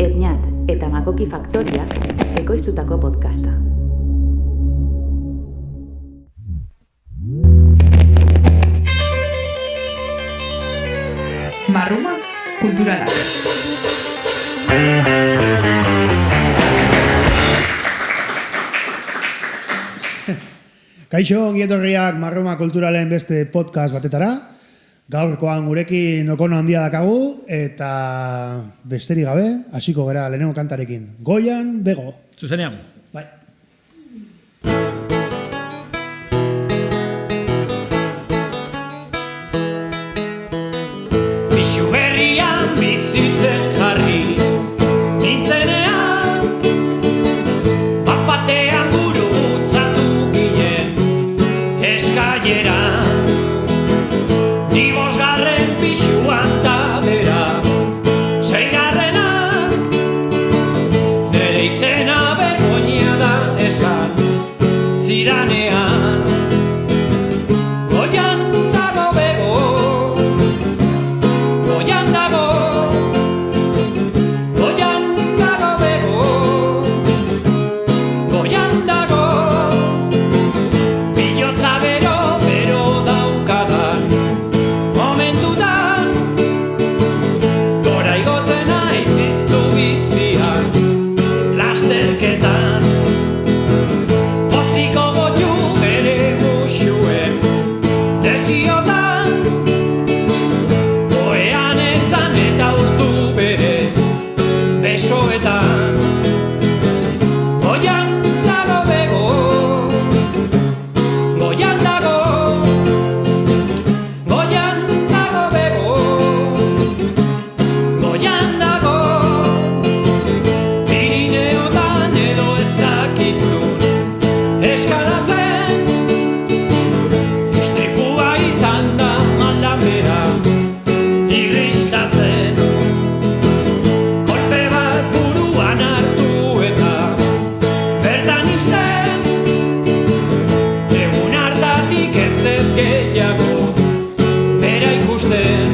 Erñat eta Makoki Faktoriak ekoiztutako podcasta. Marruma kulturalak. Kaixo, ongi etorriak Marruma kulturalen beste podcast batetara. Gaurkoan gurekin Nokono handia dakagu eta besterik gabe hasiko gera lehenengo kantarekin. Goian bego. Zuzenean. Bai. Bisu berrian bizitzen jarri nintzenean, bat-batean gurutzatu ginen eskaileran. Ni bosgarren pisuan da bera seigarrena, nere izena Begoña da esan zidanean. Goian dago bego, goian dago, goian dago bego, goian dago, bihotza bero daukadan momentutan, gora igotzen naiz iztu bizian lasterketan. Poziko gotxu bere musuen desiotan, oean etzan eta urtu bere besoetan. Goian dago bego, goian dago, goian dago bego, goian dago, Pirineotan edo ez dakit nun eskalatzen. Istripua izan da maldan bera irristatzen. Kolpe bat buruan hartu eta bertan hiltzen. Egun hartatik ez dut gehiago bera ikusten.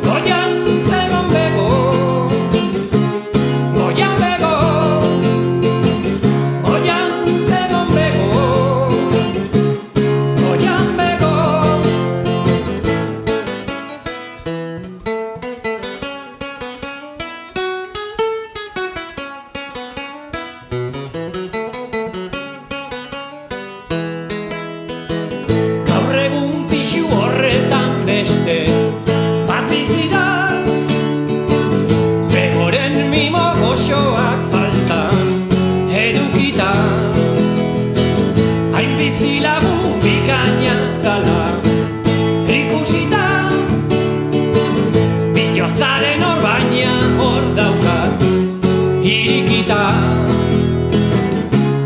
Goian zegon bego, goian bego, goian zegon bego, goian bego. Gaur egun pixu horretan beste bat bizi da, begoren mimo goxoak faltan edukita. Hain bizi lagun bikaina zala ikusita, bihotzaren orbaina hor daukat irikita.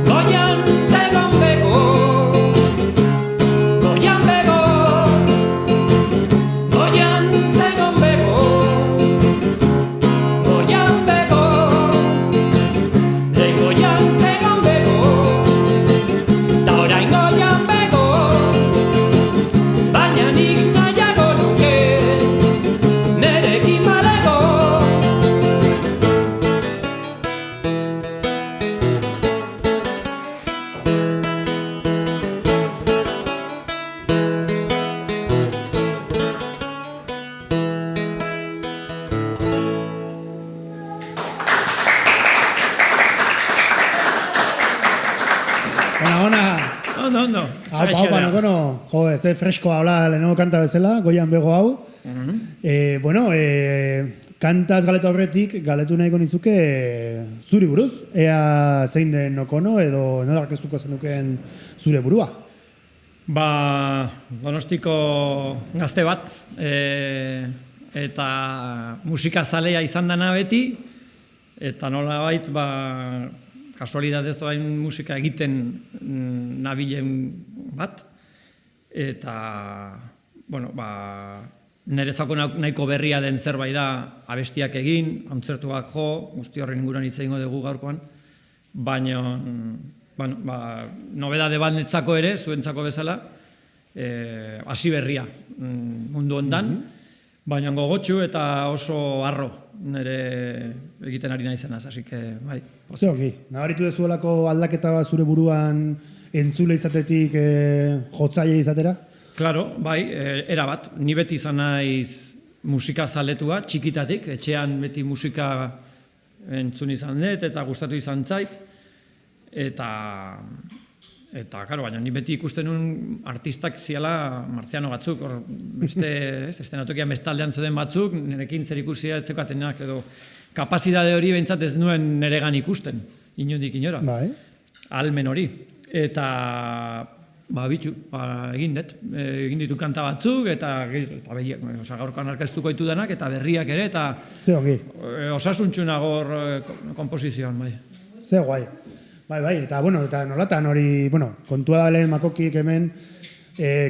Goian zegon bego, goian bego, goian zegon bego, goian bego, goian zegon bego, ta orain goian bego, baina nik nahiago nuke nerekin balego. Ona. Ondo. Haupa, Nokono. Jo, ez freskoa hola lehenengo kanta bezala, goian bego hau. Kantaz galetu aurretik, galetu nahiko nizuke zuri buruz. Ea zein den Nokono edo nola aurkeztuko zenuken zure burua. Ba, Donostiko gazte bat, eta musika zalea izan dana beti, eta nolabait, kasualidadez orain musika egiten nabilen bat, eta, nerezako nahiko berria den zerbait da abestiak egin, kontzertuak jo, guzti horren inguruan hitz egingo dugu gaurkoan, baina, nobedade bat netzako ere, zuentzako bezala, hasi berria mundu hontan, baina gogotsu eta oso harro nire egiten ari naizenaz, así que, bai. Zeoki, nabaritu dezuelako aldaketa bat zure buruan entzule izatetik jotzaile izatera? Claro, bai, erabat. Ni beti izan naiz musika zaletua, txikitatik, etxean beti musika entzun izan dut, eta gustatu izan zait, eta claro, baina ni beti ikusten nuen artistak ziala marziano batzuk, hor beste, estenatokian bestaldean zeuden batzuk, nirekin zer ikusia ez zeukatenak, edo kapazidade hori behintzat ez nuen niregan ikusten, inondik inora, almen hori. Eta, egin dut, egin ditu kanta batzuk, eta gaurkoan arkeztuko ditu denak, eta berriak ere, eta osasuntxunagor komposizioan, bai. Ze guai. Bai, eta nolatan hori, kontua da lehen Makokik hemen,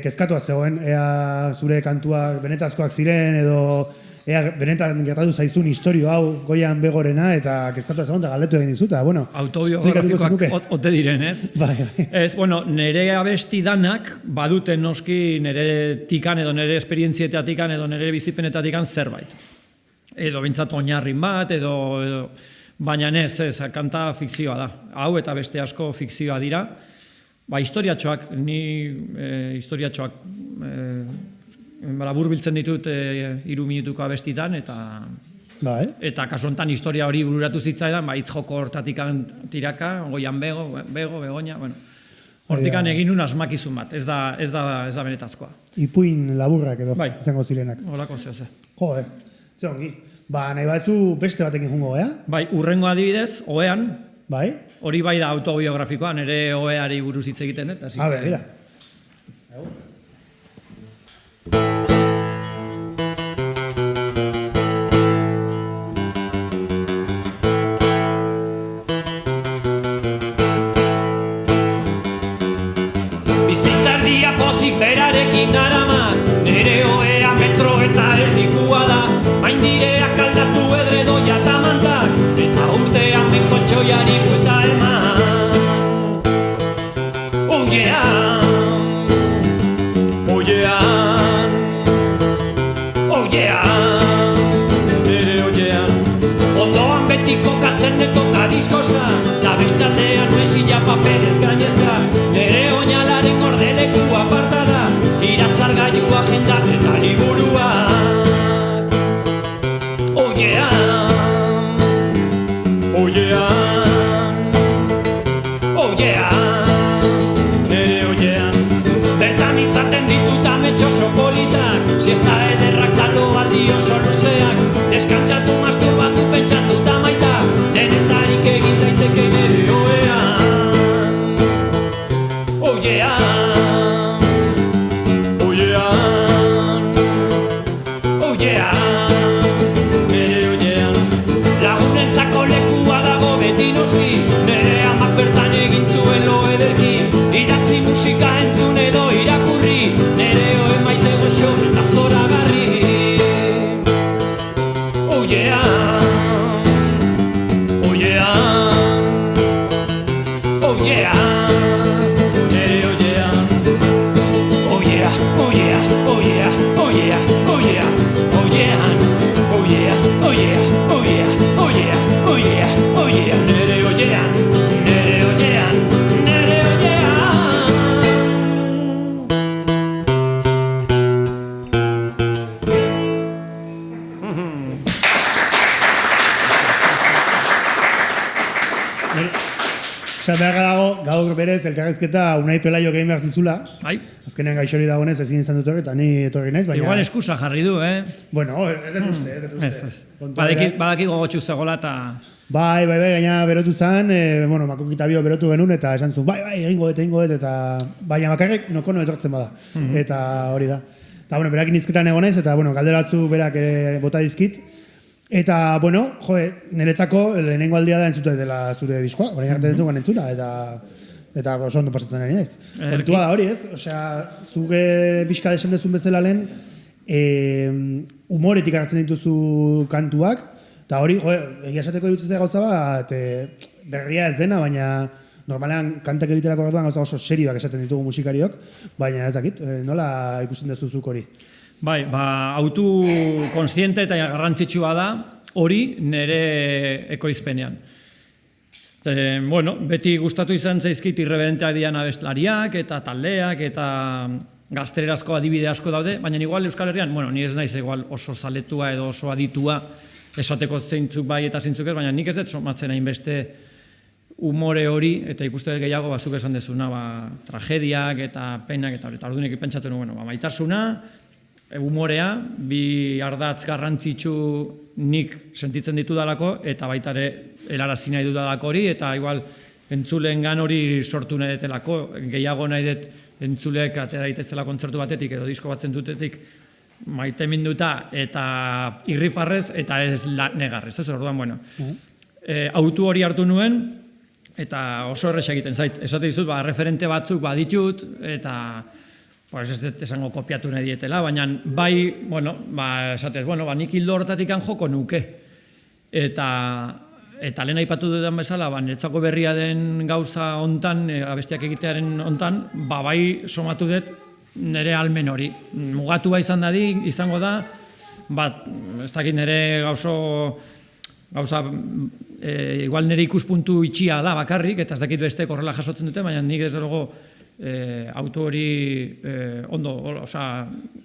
kezkatuak zegoen, ea zure kantuak benetazkoak ziren, edo ea benetan gertatu zaizun historio hau Goian Begorena, eta kezkatuak zegoen, eta galdetu egin dizuta, autobiografikoak ote diren, ez? Bai. Ez, nire abesti danak baduten noski nire tikan, edo nire esperientzietatikan, edo nire bizipenetatikan zerbait. Edo bintzat oinarrin bat, edo baina ez, kanta fikzioa da. Hau eta beste asko fikzioa dira. Historiatxoak, ni historiatxoak laburbiltzen ditut 3 minutuko abestitan, eta kasu honetan historia hori bururatu zitzaidan, hitz joko hortatikan tiraka, Goian Begoña, hortikan egin un asmakizun bat, ez da benetazkoa. Ipuin laburrak edo, izango zirenak. Horako zehose. Ze ongi. Nahi baitzu beste batekin jungo, urrengo adibidez, oean, hori bai da autobiografikoa, nire oeari buruz hitz egiten, eta mira. Bizitzardia pozik berarekin arama, nire oea metro eta erdikua da, maindireak aldatu edredoia eta mantak, eta urtean benkoltxoiari buelta eman. Nere oiean, ondoan beti kokatzen detoka diskosa, da bestaldean mesilla paperez gainezka, nere oinalaren gordeleku aparta da, iratzar gailua jendak eta liburuak. Nere oiean, bertan izaten ditut ametxo sopolitak, siesta ederrak talo aldi oso luzeak, deskantzatu masturbatu pentsatu da maita, denetarik egin daiteke nere oean. Nere oiean, lagunentzako lekua dago beti noski, nere amak bertan egin zuen lo ederki, idatzi musika entzun edo irakurri, nere oe maite goxo eta zoragarri. Esan behar dago, gaur berez, elkarrezketa Unai Pelaio egin behar zizula. Azkenean gaixori dagoenez ezin izan dut eta ni etorri naiz, baina... Igual eskusa jarri du, Bueno, ez dut uste. Badaki gogotxu zegoela eta... Bai, gaina berotu zen, Makokita bio berotu genuen eta esan zuen, bai, egingo dut, eta baina bakarrik nokono etortzen bada. Eta hori da. Eta, berakin izketan egon naiz, eta, galderatzu berak ere bota dizkit. Eta, niretzako lehenengo aldia da entzute dela zure diskoa, orain arte entzugan entzuna, eta oso ondo pasatzen ari naiz. Kontua da hori, ez? Osea, zuge bizka desan dezun bezala lehen, humoretik hartzen dituzu kantuak, eta hori, egia esateko irutzea gauza bat, berria ez dena, baina normalean kantak egiterako orduan gauza oso serioak esaten ditugu musikariok, baina ez dakit, nola ikusten dezuzuk hori? Bai, autu konstiente eta garrantzitsua da, hori nire ekoizpenean. Bueno, beti gustatu izan zaizkit irreberenteak dian abestlariak eta taldeak eta gaztelerazko adibide asko daude, baina igual Euskal Herrian, bueno, ni ez naiz igual oso zaletua edo oso aditua esateko zeintzuk bai eta zeintzuk ez, baina nik ez dut somatzen hainbeste umore hori, eta ikuste gehiago bazuk esan dezuna, tragediak eta penak eta hori. Eta orduan pentsatzen, maitasuna, umorea, bi ardatz garrantzitsu nik sentitzen ditu dalako, eta baita ere helarazi nahi dudalako hori, eta igual entzuleengan hori sortu nahi detelako, gehiago nahi dut entzuleek atera daitezela kontzertu batetik edo disko batzen dutetik maite minduta eta irrifarrez eta ez negarrez. Ez orduan, bueno, autu hori hartu nuen, eta oso errex egiten zait. Esate dizut, referente batzuk baditut, eta pues ez dut esango kopiatu nahi dietela, baina bai, bueno, esatez, nik hildo horretatik joko nuke. Eta lehen aipatu dudan bezala, niretzako berria den gauza hontan, abestiak egitearen hontan, bai somatu dut nire almen hori. Mugatua izango da, ez dakit nire gauza igual nire ikuspuntu itxia da bakarrik, eta ez dakit besteek horrela jasotzen dute, baina nik ez dugu auto hori ondo,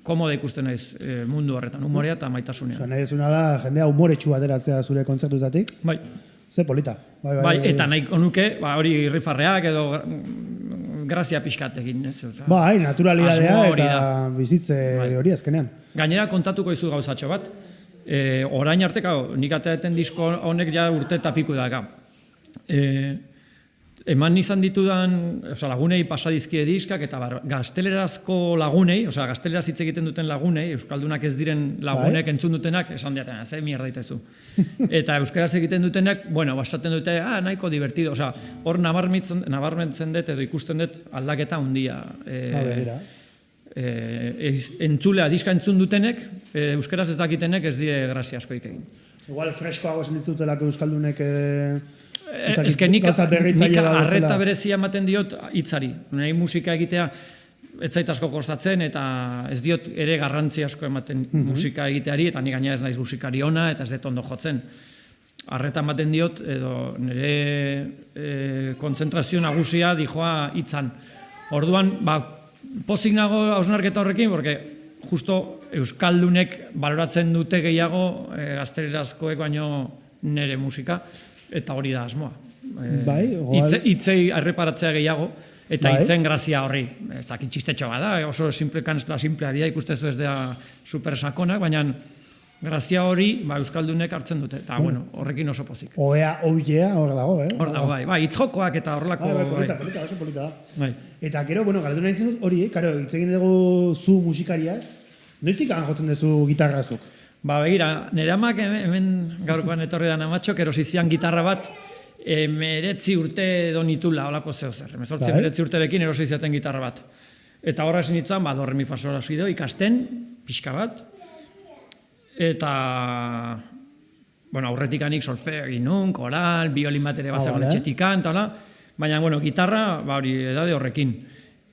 komoda ikusten naiz mundu horretan, humorea eta maitasunean. Nahi dezuna da, jendea humoretsu ateratzea zure kontzertutatik? Bai. Ze polita. Bai, eta nahiko nuke, hori irrifarreak edo grazia pixkat egin. Bai, naturalidadea eta bizitze hori azkenean. Gainera kontatuko izu gauzatxo bat, orain arte, nik ateaten disko honek ja urte eta piku daka. Eman izan ditudan, lagunei pasadizkie diskak, eta gaztelerazko lagunei, gazteleraz hitz egiten duten lagunei, euskaldunak ez diren lagunek entzun dutenak, esan diaten, ze mierda itezu. Eta euskaraz egiten dutenak, basaten dute, nahiko divertido, hor nabarmentzen dut edo ikusten dut aldaketa handia. Entzulea, diska entzun dutenek, euskaraz ez dakitenek ez die grazia askoik egin. Igual freskoago esan ditzutelako euskaldunek... Ez que nik arreta berezia ematen diot hitzari. Nahi musika egitea ez zait asko kostatzen eta ez diot ere garrantzi asko ematen musika egiteari, eta nik gaina ez naiz musikari ona eta ez dut ondo jotzen. Arreta ematen diot edo nire kontzentrazio nagusia dijoa hitzan. Orduan, pozik nago hausnarketa horrekin, porque justo euskaldunek baloratzen dute gehiago gaztelerazkoek baino nire musika. Eta hori da asmoa. Hitzei erreparatzea gehiago, eta hitzen grazia horri. Ez dakit txistetxo bada, oso simplea dira, ikustezu ez da supersakonak, baina grazia hori euskaldunek hartzen dute. Eta horrekin oso pozik. Oea, hor dago, Hor dago, bai. Hitz-jokoak eta horrelako... Polita, oso polita da. Eta gero, galdetu nahi zen hori, hitz egin dugu zu musikariaz, noiztik jotzen duzu gitarrazuk? Begira, nire amak hemen gaurkoan etorri da amatxok, erosizian gitarra bat 19 urte edo nitula, holako zeo zer. 19 urterekin erosiziaten gitarra bat. Eta horra esin itzan, do, re, mi, fa, sol, si, do, ikasten, pixka bat. Eta, aurretik anik solfeo egin nun, koral, biolin bat ere bazegoen etxetikan, eta hola. Baina, gitarra, hori, edade horrekin.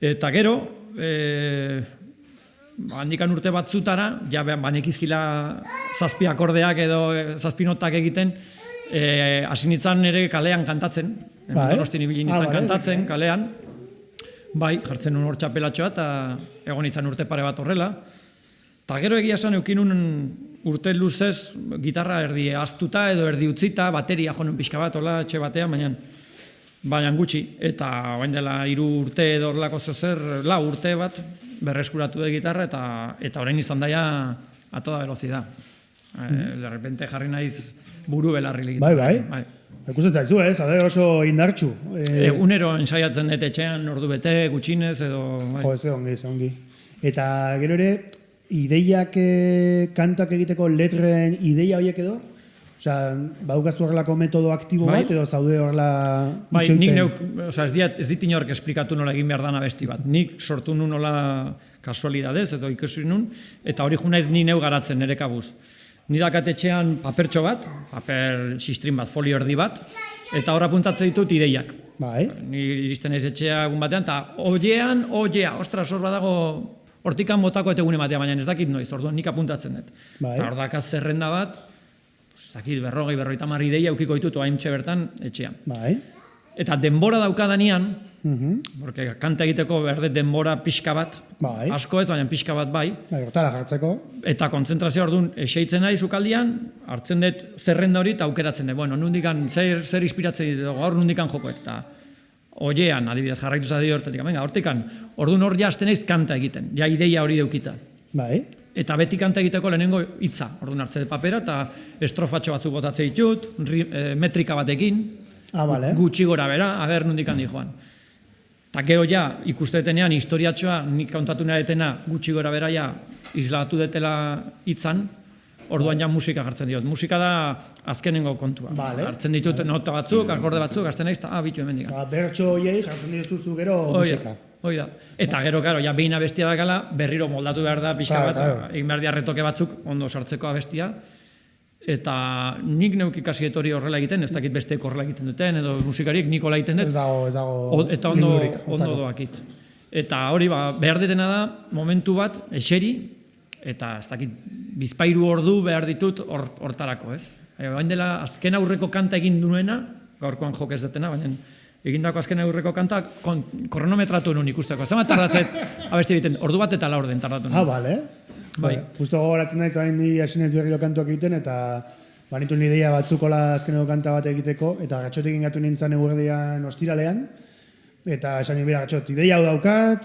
Eta gero, handikan urte batzutara, ja banekizkila zazpi akordeak edo zazpi notak egiten, hasi nintzen ere kalean kantatzen, Donostin ibili nintzen kantatzen, kalean, jartzen nun hor txapelatxoa, eta egon nintzen urte pare bat horrela, eta gero egia esan eukinun urte luzez gitarra erdi astuta edo erdi utzita, bateria jonun pixka bat, hola, etxe batean, baina gutxi, eta bain dela 3 urte edo horrelako zozer, 4 urte bat, berreskuratu da gitarra, eta orain izan daia a toda velocidad. De repente jarri naiz buru belarri gitarra. Bai. Ikusten zaizu, oso indartsu. Egunero ensaiatzen dut etxean, ordu bete, gutxinez, edo... Jo, ez ongi. Eta gero ere, ideiak kantak egiteko letren ideia horiek edo? Badukaztu horrelako metodo aktibo bat, edo zaude horrela itxoiten? Nik neuk, ez dit inork esplikatu nola egin behar dan abesti bat. Nik sortu nun nola kasualidadez, edo ikusi nun, eta hori junaiz ni neu garatzen nire kabuz. Ni dakat etxean papertxo bat, paper sistrin bat, folio erdi bat, eta horra puntatzen ditut ideiak. Ni iristen naiz etxea egun batean, eta ostras, hor badago hortikan botako eta egune batean, baina ez dakit noiz, orduan nik apuntatzen dut. Eta hor dakaz zerrenda bat, ez dakit, 40-50 ideia ukiko ditut haintxe bertan etxean. Bai. Eta denbora daukadanean, porque kanta egiteko behar dut denbora pixka bat, Bai. asko ez, baina pixka bat bai, Bai, hortara jartzeko. eta kontzentrazio orduan eseitzen nahi sukaldian, hartzen dut zerrenda hori eta aukeratzen dut. Bueno, nundikan zer inspiratzen dit, gaur nundikan jokoet, eta oiean, adibidez, jarraitu zadio hortetik, venga, hortikan, orduan hor ja hasten naiz kanta egiten, ja ideia hori deukita. Bai. Eta beti kanta egiteko lehenengo hitza, orduan hartzen dut papera, eta estrofatxo batzuk botatzen ditut, metrika batekin, Vale. gutxi gora bera, aber nondik handi joan. Eta gero ja, ikustetenean, historiatxoa, nik kontatu nahi detena, gutxi gora bera ja, islatu detela hitzan, orduan ja musika jartzen diot. Musika da azkenengo kontua. Vale. Hartzen ditut nota batzuk, akorde batzuk, hartzen naiz, eta bitu hemendik. Bertso hoiei jartzen dituzu gero musika. Hoi da. Eta gero, karo, ja behin abestia dakala, berriro moldatu behar da, pixka bat, egin behar dia retoke batzuk, ondo sartzeko abestia. Eta nik neuk ikasi hori horrela egiten, ez dakit besteek horrela egiten duten, edo musikarik nik hola egiten dut. Ez dago eta lingurik, ondo doakit. Eta hori behar detena da, momentu bat, eseri, eta ez dakit, bizpairu ordu behar ditut hortarako, ez? Bain dela, azken aurreko kanta egin duena, gaurkoan jok ez detena, baina egindako azken aurreko kanta, kronometratu nuen ikusteko. Zama tardatzet, abesti egiten, ordu bat eta laurden tardatu nuen. Bale. Bai. Justo gogoratzen naiz, bain ni hasinez berriro kantuak egiten, eta banitu ni ideia batzukola azkeneko kanta bat egiteko, eta gatxotik ingatu nintzen eguerdian ostiralean, eta esan nire gatxot, ideia hau daukat,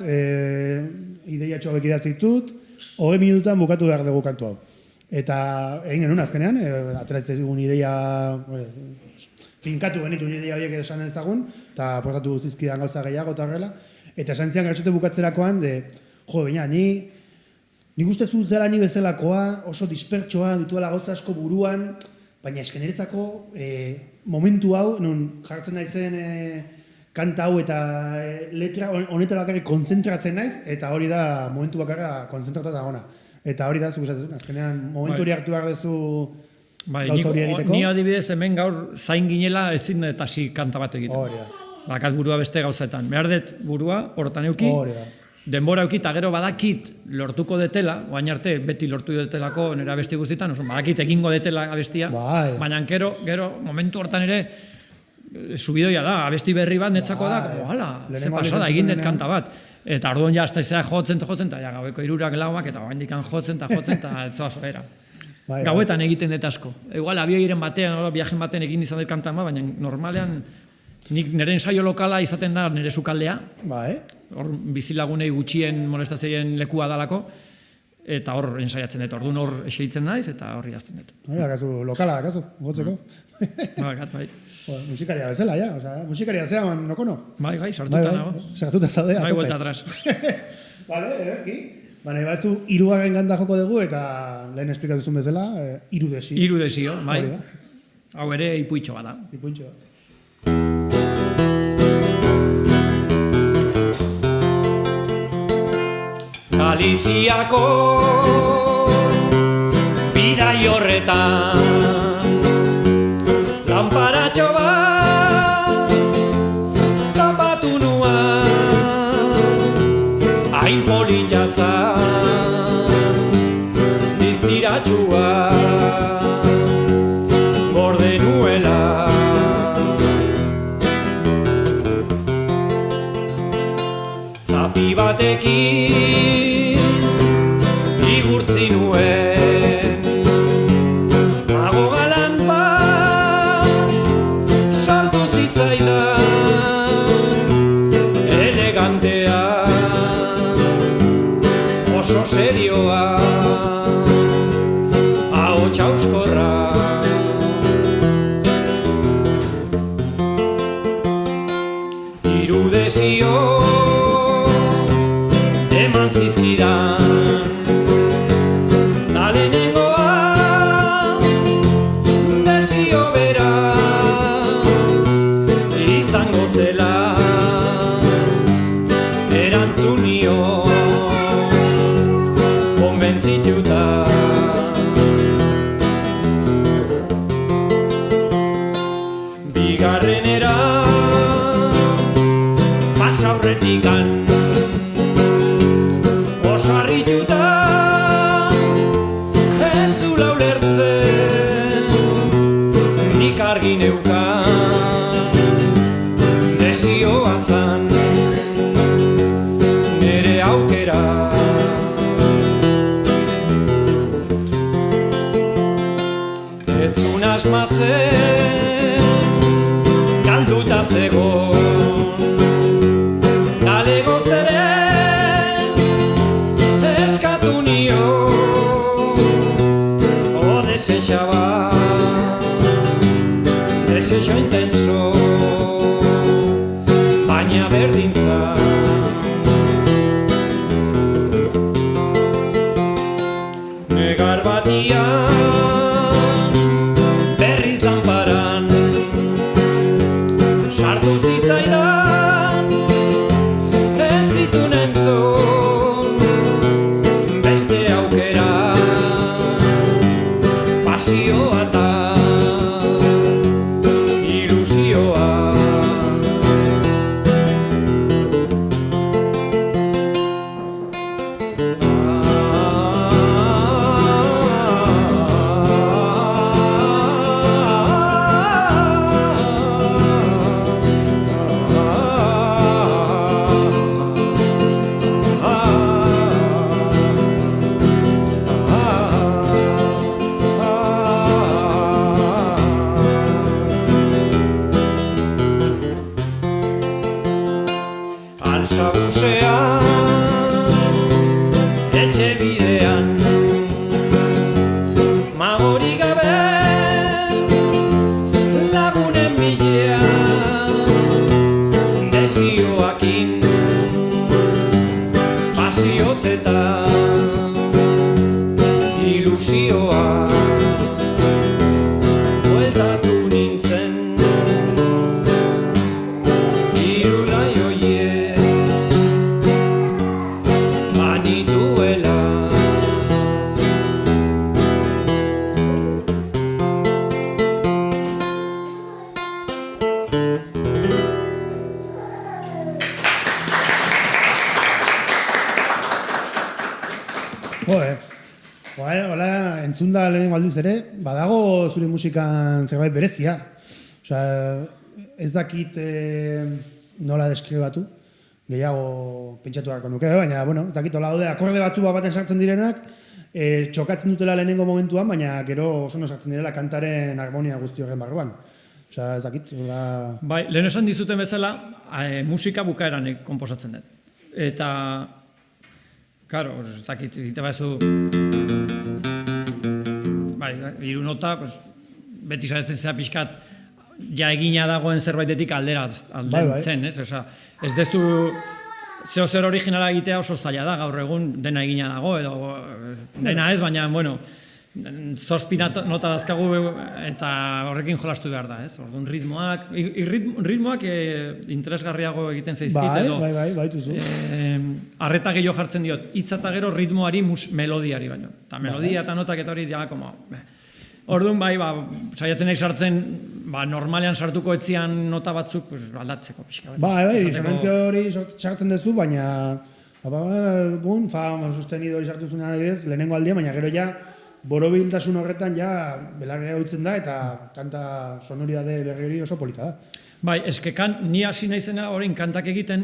ideia txobek idatzi ditut, 20 minutan bukatu behar dugu kantu hau. Eta egin genuen azkenean, ateratzen dugun ideia, finkatu genitu ideia horiek esan ezagun, eta portatu zizkidan gauza gehiago eta horrela, eta esan zian gatxote bukatzerakoan, baina nik uste zela ni bezalakoa, oso dispertsoa, dituela gauza asko buruan, baina eskeneretzako momentu hau, nun jartzen naizen kanta hau eta letra honetara bakarrik kontzentratzen naiz, eta hori da momentu bakarra kontzentratu eta gona. Eta hori da, zuk esatzen, azkenean momentu hori hartu behar dezu gauza hori egiteko. Ni adibidez hemen gaur zain ginela ezin eta hasi kanta bat egiten. Hori da. Bakat burua beste gauzetan. Behar dut burua, hortan euki, Hori da. denbora euki, eta gero badakit lortuko detela, oain arte beti lortu detelako nera abesti guztietan, badakit egingo detela abestia, baina gero momentu hortan ere subidoia da, abesti berri bat netzako da, hala, ze pasada, egin dut kanta bat. Eta orduan ja, hasta izea jotzen, eta ja, gaueko 3 lauak, eta oain dikan jotzen, eta ez zoaz era. Gauetan egiten dut asko. Igual, abioiren batean, viajen batean egin izan dut kanta bat, baina normalean, nik nire ensaio lokala izaten da nire sukaldea, hor bizilagunei gutxien molestatzen lekua dalako, eta hor ensaiatzen dut, orduan hor eseitzen naiz, eta horri azten dut. Lokala, akazu, gotzeko. Bai. Musikaria bezala, ja, musikaria zea, nokono. Bai, sartuta nago. Sartuta zaude, bai, vuelta atrás. Bale, eki. Baina, baitzu, 3. ganda joko dugu, eta lehen esplikatuzun bezala, irudesio. Irudesio, bai. Hau ere, ipuitxo bat da. Ipuitxo bat. Galiziako bidai horretan lanparatxo bat tapatu nuan hain polita zan diztiratxua gorde nuela zapi batekin igurtzi nuen mago galan bat saltu zitzaidan elegantea oso serioa ahots hauskorra irudesio eman zizkidan etzun asmatzen, galduta zegoen, galego zeren, eskatu nio, desexaba, desexo intenso, baina berdintza. Negar batian, berriz lanparan, sartu zitzaidan, ez zituen entzun, beste aukera, pasioa eta ilusioa. Alsagusean, etxe bidean, magori gabe, lagunen bilean, desioakin, pasioz eta ilusioa, bueltatu nintzen, irudai oiek, manituela. Hola, entzunda lehenengo aldiz ere, badago zure musikan zerbait berezia. Osea, ez dakit nola deskribatu, gehiago pentsatu beharko nuke, baina, bueno, ez dakit, hola daude, akorde batzu baten sartzen direnak, txokatzen dutela lehenengo momentuan, baina gero oso no sartzen direla kantaren harmonia guzti horren barruan. Osea, ez dakit, hola... Bai, lehen esan dizuten bezala, musika bukaeran konposatzen dut. Eta, karo, ez dakit, egite bazu... Bai, hiru nota, pues, beti saiatzen zea pixkat, ja egina dagoen zerbaitetik aldentzen, ez? Osea, ez dezu zeo zer originala egitea oso zaila da, gaur egun dena egina dago, edo dena ez, baina, bueno, 7 nota dazkagu eta horrekin jolastu behar da, ez? Orduan ritmoak interesgarriago egiten zaizkit, edo... Bai, tuzu. Arreta gehiago jartzen diot, hitza eta gero ritmoari melodiari baino. Eta melodia eta notak eta hori dira, como... Orduan, bai, saiatzen nahi sartzen, normalean sartuko etzian nota batzuk, aldatzeko pixka bat. Bai, disonantzia hori sartzen duzu, baina... Fa sostenido hori sartu zuen adibidez, lehenengo aldia, baina gero ja, borobiltasun horretan ja belarria utzen da, eta kanta sonoridade berri hori oso polita da. Bai, eskekan, ni hasi naizena horrein kantak egiten,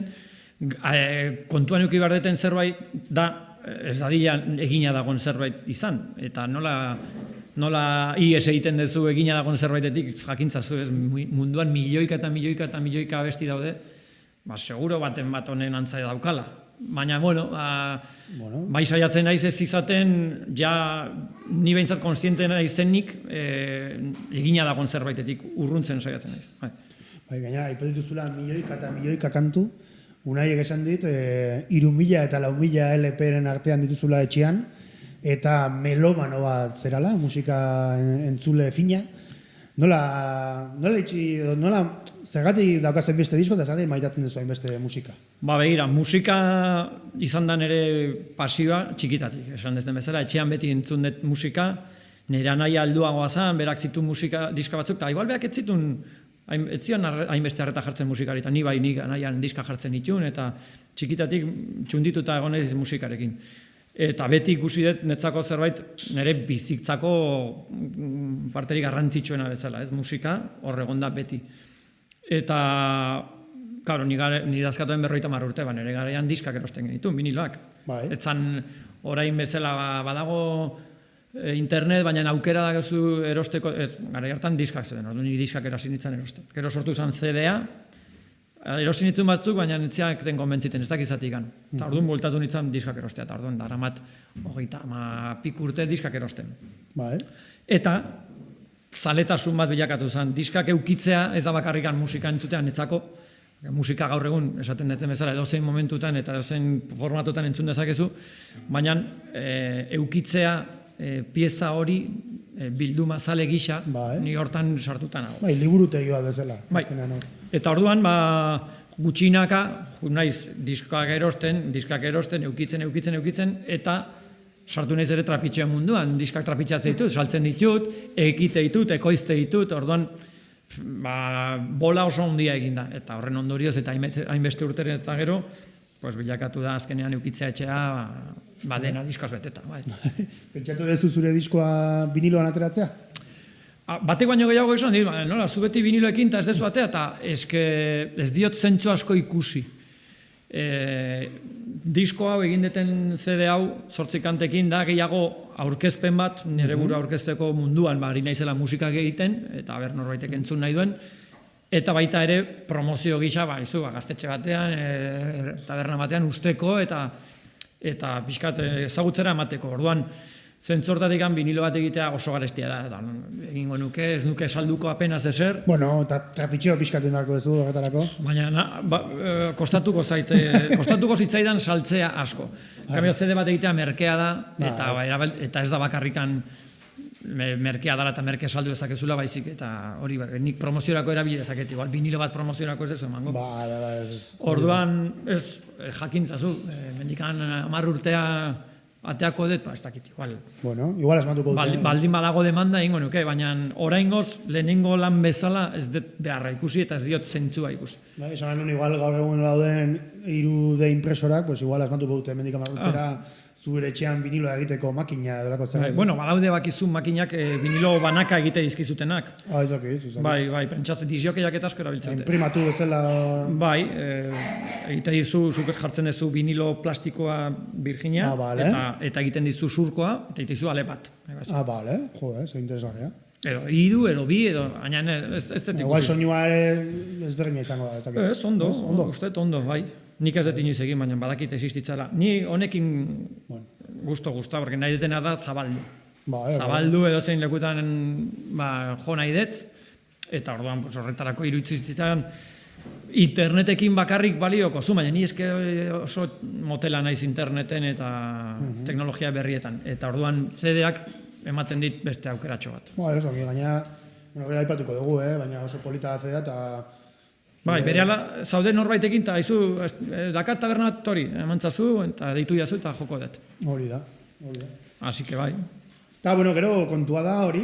kontuan eduki behar deten zerbait da, ez dadila egina dagoen zerbait izan, eta nola ies egiten duzu egina dagoen zerbaitetik, jakintzazu, ez, munduan milioika eta milioika eta milioika abesti daude, seguro baten bat honen antzaia daukala. Baina, bai saiatzen naiz ez izaten, ja ni behintzat konstiente naizenik egina dagoen zerbaitetik urruntzen saiatzen naiz. Bai, gaina, ipatituzula milioika eta milioika kantu, unaiek esan dit, 3.000 eta 4.000 LP-ren artean dituzula etxean, eta melomano bat zerala, musika entzule fina. Nola zergatik daukaztu hainbeste disko eta zergatik maitatzen duzu hainbeste musika? Begira, musika izan da nire pasioa txikitatik, esan dezen bezala, etxean beti entzun dut musika, nire anaia alduagoa zan, berak zituen musika diska batzuk, eta igual berak ez zituen, ez zion hainbeste harreta jartzen musikari, eta ni anaian diska jartzen ditun, eta txikitatik txundituta egonez musikarekin. Eta beti ikusi dut netzako zerbait nire bizitzako parterik garrantzitsuena bezala, ez musika, hor egon da beti. Eta, karo, ni dazkatoen 50 urte, nire garaian diskak erosten genituen, biniloak. Etzan orain bezala badago internet, baina aukera da gezu erosteko, gara hartan diskak zeuden, orduan nik diskak erasin nintzen erosten. Gero sortu zen CD-a, erosin nintzen batzuk, baina nintziak den konbentziten, ez dakizatik gan. Eta orduan bultatu nintzen diskak erostea, eta orduan daramat 30 urte diskak erosten. Bai. Eta zaletasun bat bilakatu zen, diskak eukitzea ez da bakarrikan musika entzutean netzako, musika gaur egun, esaten deten bezala, edozein momentutan eta edozein formatutan entzun dezakezu, baina eukitzea pieza hori bilduma zale gisa, ni hortan sartuta nago. Bai, liburutegioa bezala. Bai. Eta orduan, gutxinaka, naiz diskak erosten, eukitzen, eta sartu naiz ere trapitxea munduan, diskak trapitxatzen ditut, saltzen ditut, ekite ditut, ekoizte ditut, orduan, bola oso ondia eginda, eta horren ondorioz, eta hainbeste urteren eta gero, bilakatu da azkenean eukitzea etxea, dena diskoaz beteta. Pentsatu dezu zure diskoa viniloan ateratzea? Batek baino gehiago izan, nola, zu beti viniloekin eta ez dezu batea, eta ez diot zentzu asko ikusi. Disko hau egin deten CD hau 8 kantekin da gehiago aurkezpen bat, nire burua aurkezteko munduan, ari naizela musikak egiten, eta norbaitek entzun nahi duen, eta baita ere promozio gisa, gaztetxe batean, taberna batean usteko, eta pixkat ezagutzera emateko. Orduan, zentzortatik vinilo bat egitea oso garestia da, eta egingo nuke, ez nuke salduko apenas ezer. Bueno, eta trapitxeo pixkatu indarko duzu horretarako. Baina, kostatuko zitzaidan saltzea asko. Kamio CD bat egitea merkea da, eta ez da bakarrikan merkea dara eta merke saldu ezakezula baizik, eta hori nik promoziorako erabili ezaket, igual vinilo bat promoziorako ez dezu emango. Orduan, ez jakintzazu, mendikan 10 urtea ateako dut, ez dakit, igual. Bueno, igual esmatuko dute. Baldin badago demanda ingo nuke, baina oraingoz lehenengo lan bezala ez dut beharra ikusi eta ez diot zentzua ikusi. Esan nuen, igual gaur egun dauden 3D impresorak, pues igual esmatuko dute mendikan 10 urtera, zure etxean viniloa egiteko makina edolako zer. Bueno, badaude bakizun makinak vinilo banaka egite dizkizutenak. Izakit. Bai, pentsatzen disjokeiak eta asko erabiltzen. Imprimatu bezala. Bai, egite dizu, zuk ez jartzen duzu vinilo plastikoa Virginia, eta egiten dizu surkoa, eta egite dizu ale bat. Bale, ze interesgarria. Edo hiru, edo bi, edo, aina ez dut ikusi. Igual soinua ezberdina izango da. Ez, ondo, uste, ondo, bai. Nik ez dut inoiz egin, baina badakit existitzala. Ni honekin gusto, porque nahi detena da zabaldu. Zabaldu edo zein lekutan jo nahi dut, eta orduan horretarako iruditzen internetekin bakarrik balioko zu, baina ni eske oso motela naiz interneten eta teknologia berrietan. Eta orduan CD-ak ematen dit beste aukeratxo bat. Eso, gaina, gero aipatuko dugu, baina oso polita da CD-a, eta bai, berehala zaude norbaitekin, eta haizu, dakat taberna bat hori, emantzazu, eta deitu jazu, eta joko dut. Hori da. Así que bai. Eta, bueno, gero, kontua da hori,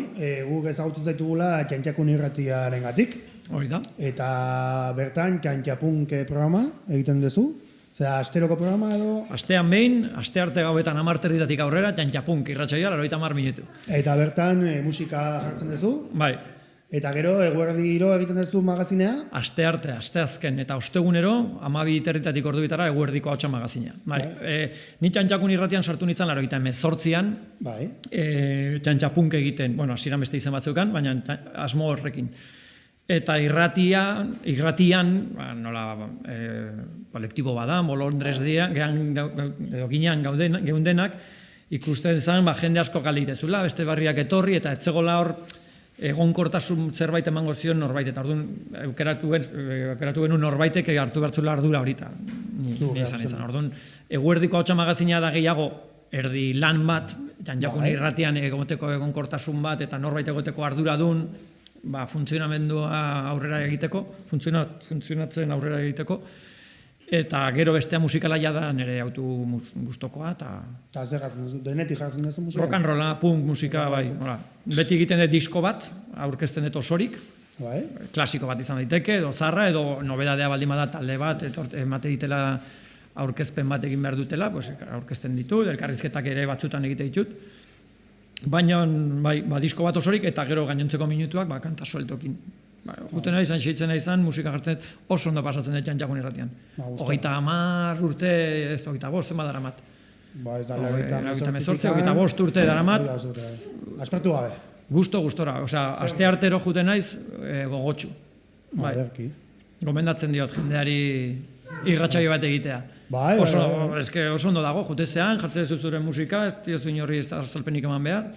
guk ezagutzen zaitugula Txantxakun irratiaren gatik. Hori da. Eta bertan, Txantxapunk programa egiten duzu. Osea, asteroko programa edo? Astean behin, aste arte gauetan 10:00 aurrera, Txantxapunk irratsaioa 90 minutu. Eta bertan, musika jartzen duzu? Bai. Eta gero, eguerdiro egiten duzu magazinea? Aste arte, aste azken, eta ostegunero, 12:00 ordubitara eguerdiko ahotsa magazinea. Bai. Ni Txantxakun irratian sartu nintzen 98an. Bai. Txantxapunk egiten, hasieran beste izen batzukan, baina asmo horrekin. Eta irratian, kolektibo bada, Molondres ginean geundenak, ikusten zen, jende asko galditezula, beste barriak etorri, eta etzegola hor, egonkortasun zerbait emango zion norbait, eta orduan aukeratu genuen norbaitek hartu bertzula ardura horita. Izan. Orduan, eguerdiko ahotsa magazina da gehiago erdi lan bat, Txantxakun irratian egoteko egonkortasun bat, eta norbait egoteko arduradun, funtzionamendua aurrera egiteko, funtzionatzen aurrera egiteko, eta gero bestea musikalaia da nire autu gustokoa, eta zer jartzen duzu? Denetik jartzen duzu musika? Rock and rolla, punk musika, bai. Beti egiten dut disko bat, aurkezten dut osorik, klasiko bat izan daiteke, edo zarra, edo nobedadea baldin bada talde bat, emate ditela aurkezpen bat egin behar dutela, aurkezten ditut, elkarrizketak ere batzutan egite ditut, baina disko bat osorik, eta gero gainontzeko minutuak kanta sueltokin. Juten nahi izan, seitzen nahi izan, musika jartzen oso ondo pasatzen dut Txantxakun irratian. 30 urte, ez 25, zenbat daramat. Ba, ez da, 28, 25 urte daramat, aspertu gabe. gustora, osea, aste artero juten naiz gogotsu. Bai. Ederki. Gomendatzen diot jendeari irratsaio bat egitea. Bai, oso ondo dago, jutezean, jartzen duzu zure musika, ez diozu inorri ez azalpenik eman behar,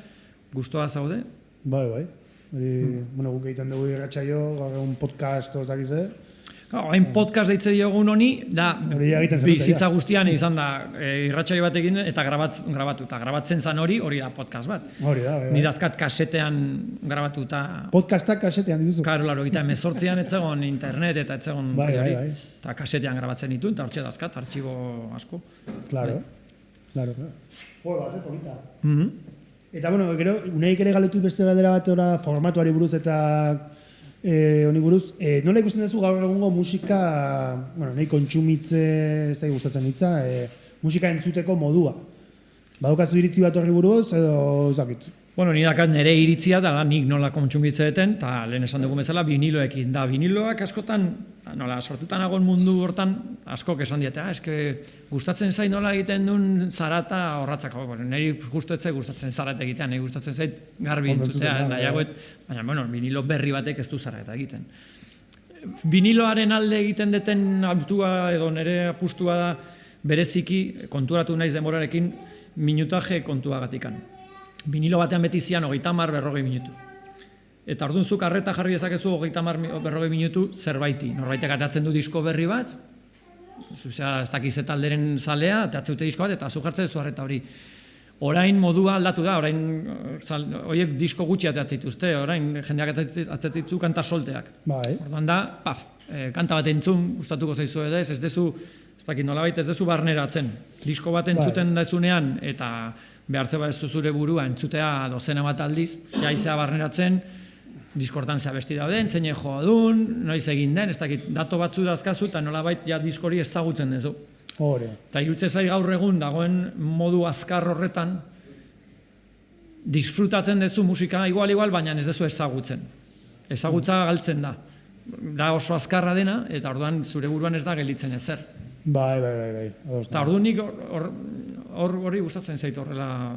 gustoa zaude. Bai. Hori, guk egiten dugu irratsaio, gaur egun podcast ozakize. Hain podcast deitze diogun honi, da bizitza guztian izan da irratsaio bat egin eta grabatu. Eta grabatzen zan hori da podcast bat. Hori da, bai. Ni dazkat kasetean grabatuta. Podcastak kasetean dituzu. Karo, laro, eta 18an etzegon internet eta etzegon bai. Eta kasetean grabatzen dituen, eta hortxe dazkat, artxibo asko. Claro. Polita. Eta, gero, uneik ere galetu beste galdera bat formatuari buruz eta honi buruz, nola ikusten duzu gaur egungo musika, nahi kontsumitze ez da gustatzen hitza, musika entzuteko modua. Badukazu iritzi bat horri buruz, edo zakit? Ni dakat nire iritzia da nik nola kontsumitzeten, eta lehen esan dugu bezala viniloekin. Da, viniloak askotan, nola sortutan agon mundu hortan, askok esan diete, eske gustatzen zait nola egiten duen zarata horratzako. Niri gustatzen zarata egitea, niri gustatzen zait garbi entzutea, nahiagoet, baina, vinilo berri batek ez du zarata egiten. Viniloaren alde egiten deten autua edo nire apustua da bereziki konturatu naiz denborarekin minutaje kontuagatikan. Vinilo batean beti zian 30-40 minutu. Eta orduan zuk arreta jarri dezakezu 30-40 minutu zerbaiti. Norbaitek atatzen du disko berri bat, ez dakiz eta alderen zalea, atatzen dute disko bat, eta zu jartzen zu arreta hori. Orain modua aldatu da, orain horiek disko gutxi atatzen dituzte, orain jendeak atatzen ditu kanta solteak. Orduan da, kanta bat entzun, gustatuko zaizu edo ez dezu, ez dakit nolabait ez dezu barneratzen. Disko bat entzuten dazunean, eta behartze bat ez zure burua entzutea dozena bat aldiz, jaizea barneratzen, diskortan zea besti dauden, zein joa duen, noiz egin den, ez dakit dato batzu dazkazu, eta nolabait ja diskori ezagutzen dezu. Eta irutze zai gaur egun dagoen modu azkar horretan, disfrutatzen dezu musika igual, baina ez dezu ezagutzen. Ezagutza galtzen da. Da oso azkarra dena, eta orduan zure buruan ez da gelditzen ezer. Bai. Eta orduan nik hori gustatzen zait horrela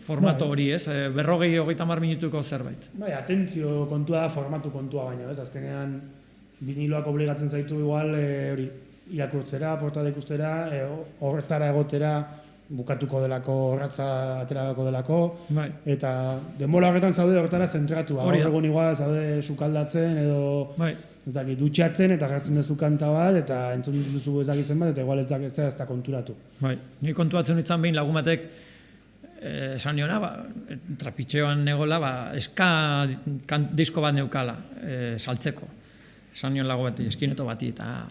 formato hori, ez? 40-30 minutuko zerbait. Bai, atentzio kontua da formatu kontua baina, ez? Azkenean viniloak obligatzen zaitu igual hori irakurtzera, portada ikustera, horretara egotera, bukatuko delako, horratza aterako delako, eta denbora horretan zaude horretara zentratua. Gaur egun igual zaude sukaldatzen edo dutxatzen eta jartzen duzu kanta bat eta entzun dituzu ezagitzen bat eta igual ez da konturatu. Ni kontuatzen nintzen behin lagun batek esan niona, trapitxeoan negola, eska disko bat neukala saltzeko. Esan nion lagu bati, eskineto bati, eta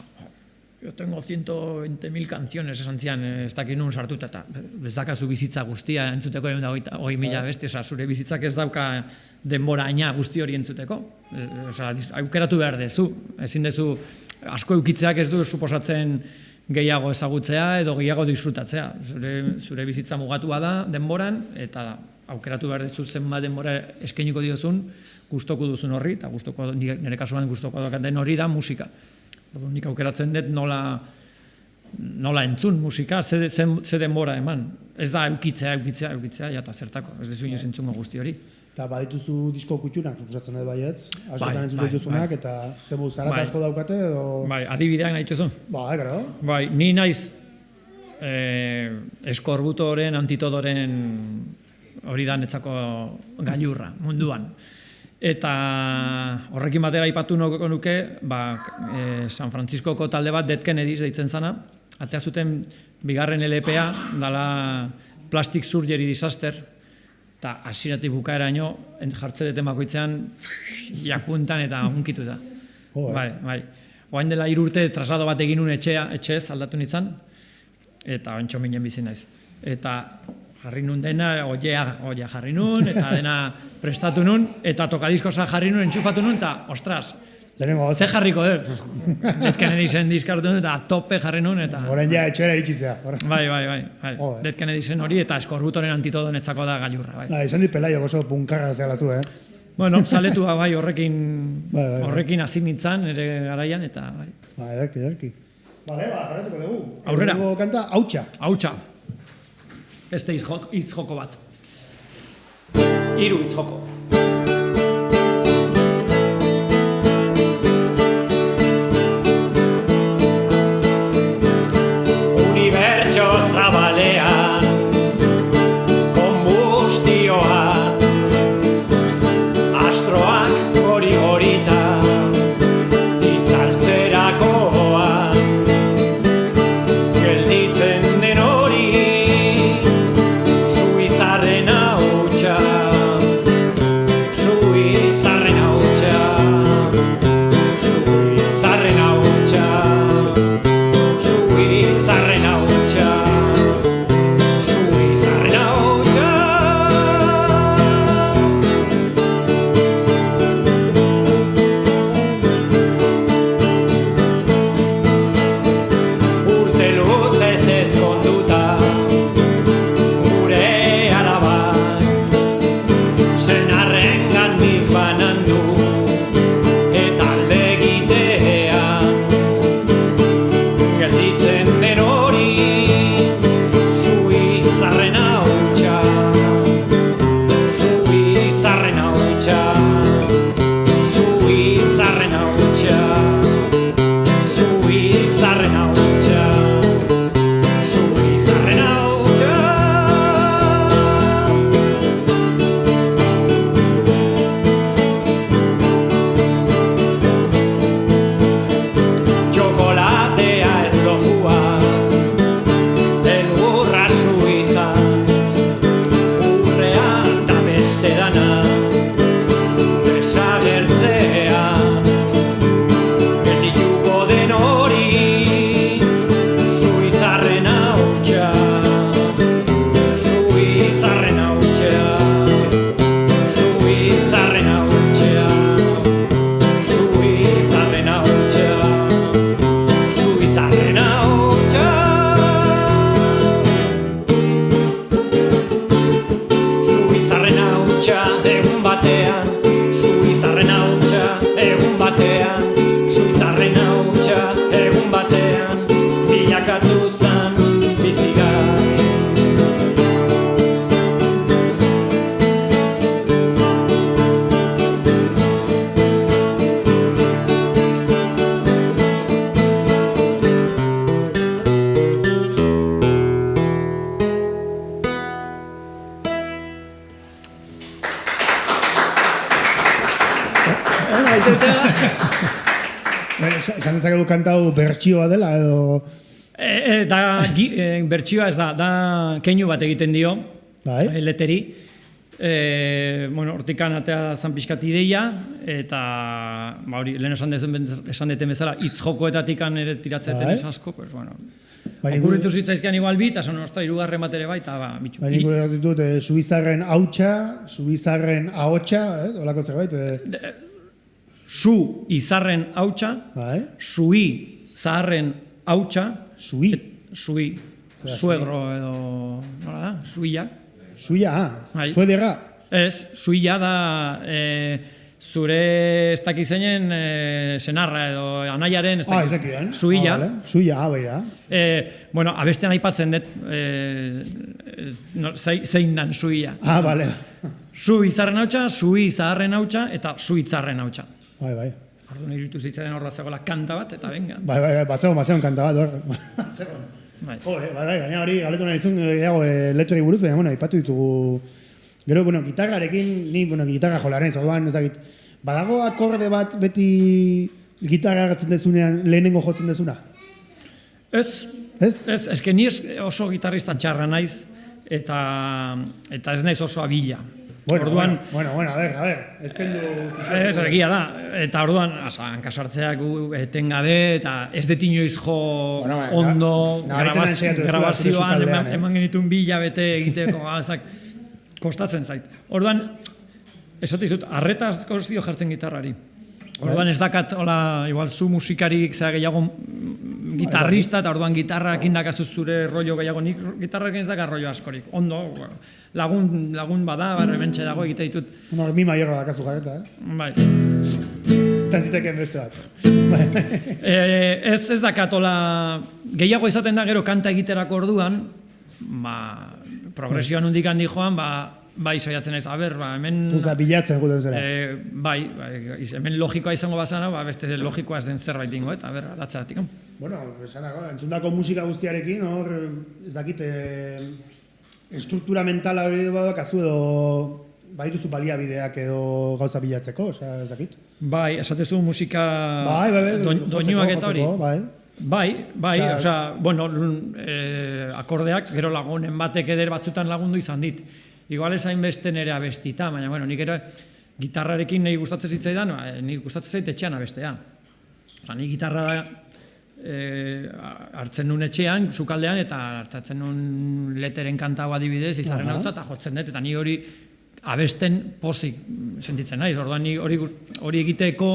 yo tengo 120.000 canciones esan zian, ez dakit nun sartuta, eta ez dakazu bizitza guztia entzuteko 120.000 besti, zure bizitzak ez dauka denbora aina guzti hori entzuteko. Aukeratu behar dezu, ezin dezu asko eukitzeak ez du suposatzen gehiago ezagutzea edo gehiago disfrutatzea. Zure bizitza mugatua da denboran, eta aukeratu behar dezu zenbat denbora eskainiko diozun, gustoko duzun horri, eta nire kasuan gustoko den hori da musika. Nik aukeratzen dut nola entzun musika, ze denbora eman. Ez da eukitzea, eta zertako, ez dezu inoz entzungo guzti hori. Eta badituzu disko kutxunak, suposatzen dut baietz, askotan entzun dituzunak, eta zebu zarata asko daukate, edo... Bai, adibideak nahi txuzun. Gero. Bai, ni naiz eskorbutoren, antitodoren hori da netzako gailurra, munduan. Eta horrekin batera aipatu nuke, San Franciscoko talde bat Dead Kennedys deitzen zana, atea zuten bigarren LPA, dala Plastic Surgery Disaster, eta hasieratik bukaeraino jartze deten bakoitzean jakuntan eta unkitu da. Bai. Oain dela 3 urte traslado bat egin nun etxez aldatu nintzen, eta ontxo minen bizi naiz. Eta jarri nun dena, oia jarri nun, eta dena prestatu nun, eta tokadiskosa jarri nun, entxufatu nun, eta ostras, ze jarriko dut. Dead Kennedysen diskartu nun, eta tope jarri nun, eta... Horen ja etxera iritzizea. Bai. Dead Kennedysen hori, eta eskorbutoren antitodo netzako da gailurra. Izan dit pelaio, oso punkarra zehalatu, Bueno, zaletua bai horrekin hasi nintzen, ere garaian, eta bai. Ederki. Bale, jarretuko dugu. Aurrera. Kanta, hautsa. beste hitz joko bat. 3 hitz joko. Unibertso zabalean konbustioa astroak gori-gorita itzaltzerakoan gelditzen den hori Suizarren hautsa Suizarren hautsa Suizarren hautsa Suizarren hautsa Suizarren hautsa Urte luzez ezkonduta gure alabak senarrengandik banandu eta alde egitean gelditzen den hori Suizarren hautsa Suizarren hautsa Suizarren hautsa Suizarren hautsa Suizarren hautsa Txokolatea erlojua elurra Suiza urrea eta beste dana desagertzea geldituko den hori Suizarren hautsa Suizarren hautsa Suizarren hautsa Suizarren hautsa Suizarren hautsa Suizarren hautsa egun batean Suizarren hautsa egun batean Suizarren hautsa egun batean bilakatu zen bizigai Esan dezakegu kantau bertsioa dela edo... Bertsioa ez da keinu bat egiten dio, Bai. leteri. Hortikan atea zan pixkat ideia, eta hori, lehen esan deten bezala, hitz jokoetatikan ere tiratzeten Bai. ez asko, pues bueno. Bai, Okurritu zitzaizkian igual bi, eta hirugarren bat ere bai, eta bitxu. Baina gure ditut, Suizarren hautsa, Suizarren ahotsa, olako zerbait. Su izarren hautsa, Bai. sui zaharren hautsa, Sui. sui, suegro edo, nola da, suia. Suia, Bai. suedera. Ez, suia da zure ez dakiz zeinen senarra edo anaiaren ez Ez dakiz. dakien. Suia. Vale. Suia, baina. Abestean aipatzen dut zein dan suia. Bale. Su izarren hautsa, sui zaharren hautsa eta suitzarren hautsa. Bai. Orduan iruditu zitzaren horra zegoela kanta bat, eta venga. Bai, bazegon kanta bat, hor. Bai. Bai, gaina hori, galetu nahi zuen, letxori buruz, baina, ipatu ditugu, gero, gitarrarekin, ni, gitarra jolaren, orduan, ez dakit, badago akorde bat beti gitarra hartzen dezunean, lehenengo jotzen dezuna? Ez, eske ni oso gitarrista txarra naiz, eta ez naiz oso abila. Orduan, a ver, ez kendu... Ez, egia da, eta orduan, hankasartzeak etengabe, eta ez dut inoiz jo ondo, grabazioan, eman genituen 2 hilabete egiteko, kostatzen zait. Orduan, esatizut, arreta asko dio jartzen gitarrari. Orduan ez dakat, igual zu musikarik zera gehiago gitarrista, eta orduan gitarrak indakazu zure rollo gehiago, nik gitarrak ez dakar rollo askorik. Ondo, lagun bada, hementxe dago egite ditut. Mi maiorra dakazu jarreta, Bai. Ztan ziteken beste bat. Ez dakat, gehiago izaten da gero kanta egiterako orduan, progresioan hundik handi joan, bai saiatzen naiz, hemen... Uza, bilatzen guten zera. Bai, hemen logikoa izango bazana, beste logikoa ez den zerbait dingo, adatzatik. Bueno, esanako, entzundako musika guztiarekin, hor, ez dakit, estruktura mentala hori badakazu edo badituzu baliabideak edo gauza bilatzeko, ez dakit? Bai, esatezu musika bai, doinuak eta hori. Bai, osea, bueno, akordeak gero lagunen batek eder batzutan lagundu izan dit. Igual ezain beste nere abestita, baina, bueno, nik ere gitarrarekin nahi gustatzen zitzaidan, nik gustatzen zait etxean abestea. Ni gitarra hartzen nun etxean, sukaldean, eta hartzen nun leteren kantau adibidez, izarren hautza, eta jotzen dut, eta ni hori abesten pozik sentitzen naiz. Orduan ni hori egiteko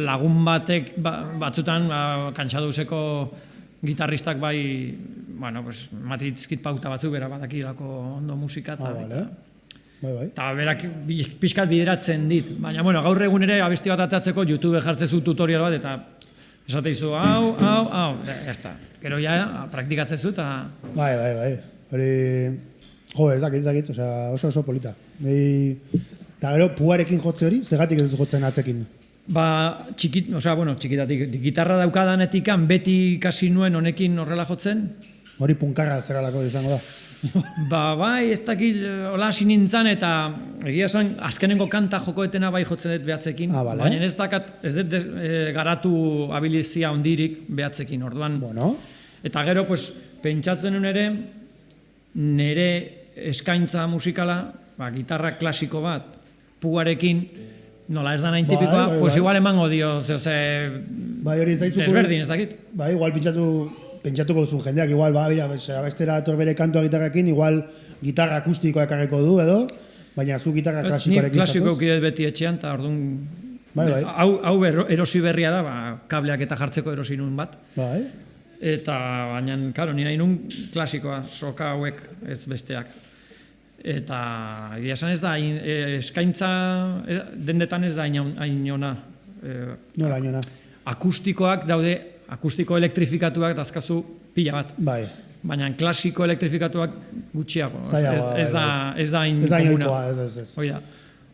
lagun batek batzutan kantsaduzeko gitarristak bai, bueno, pues matitzkit pauta batzu bera badakilako ondo musika eta berak pixkat bideratzen dit. Baina, bueno, gaur egun ere abesti bat atatzeko YouTube jartzezu tutorial bat eta esate izu, hau, jazta. Gero ja, praktikatzezu eta... Bai. Hori, ez dakit, oso polita. Eta gero, puarekin jotze hori, zegatik ez jotzen atzekin? Txikitatik, gitarra daukadanetik beti kasi nuen honekin horrela jotzen. Hori punkarra zeralako izango da. Bai, ez dakit, hola hasi nintzen eta egia esan, azkenengo kanta jokoetena bai jotzen dut behatzekin, baina ez dut garatu abilizia ondirik behatzekin, orduan. Eta gero, pentsatzen nuen ere, nire eskaintza musikala, gitarra klasiko bat, pugarekin, nola ez da nahin tipikoa, igual emango dio, ezberdin, ez dakit. Bai, igual pentsatuko duzu jendeak, igual, abestera torbere kantua gitarrakin, igual gitarra akustikoa ekarreko du edo, baina zu gitarra klasikoarekin zatoz. Ni klasiko eukidet beti etxean, eta orduan, hau erosi berria da, kableak eta jartzeko erosi nun bat. Bai. Eta, baina, karo, nina inun klasikoa, soka hauek ez besteak. Eta, egia esan ez da, eskaintza dendetan ez da ainona. Nola ainona? Akustikoak daude, akustiko elektrifikatuak dazkazu pila bat. Bai. Baina klasiko elektrifikatuak gutxiago. Ez da hain komuna. Hoi da.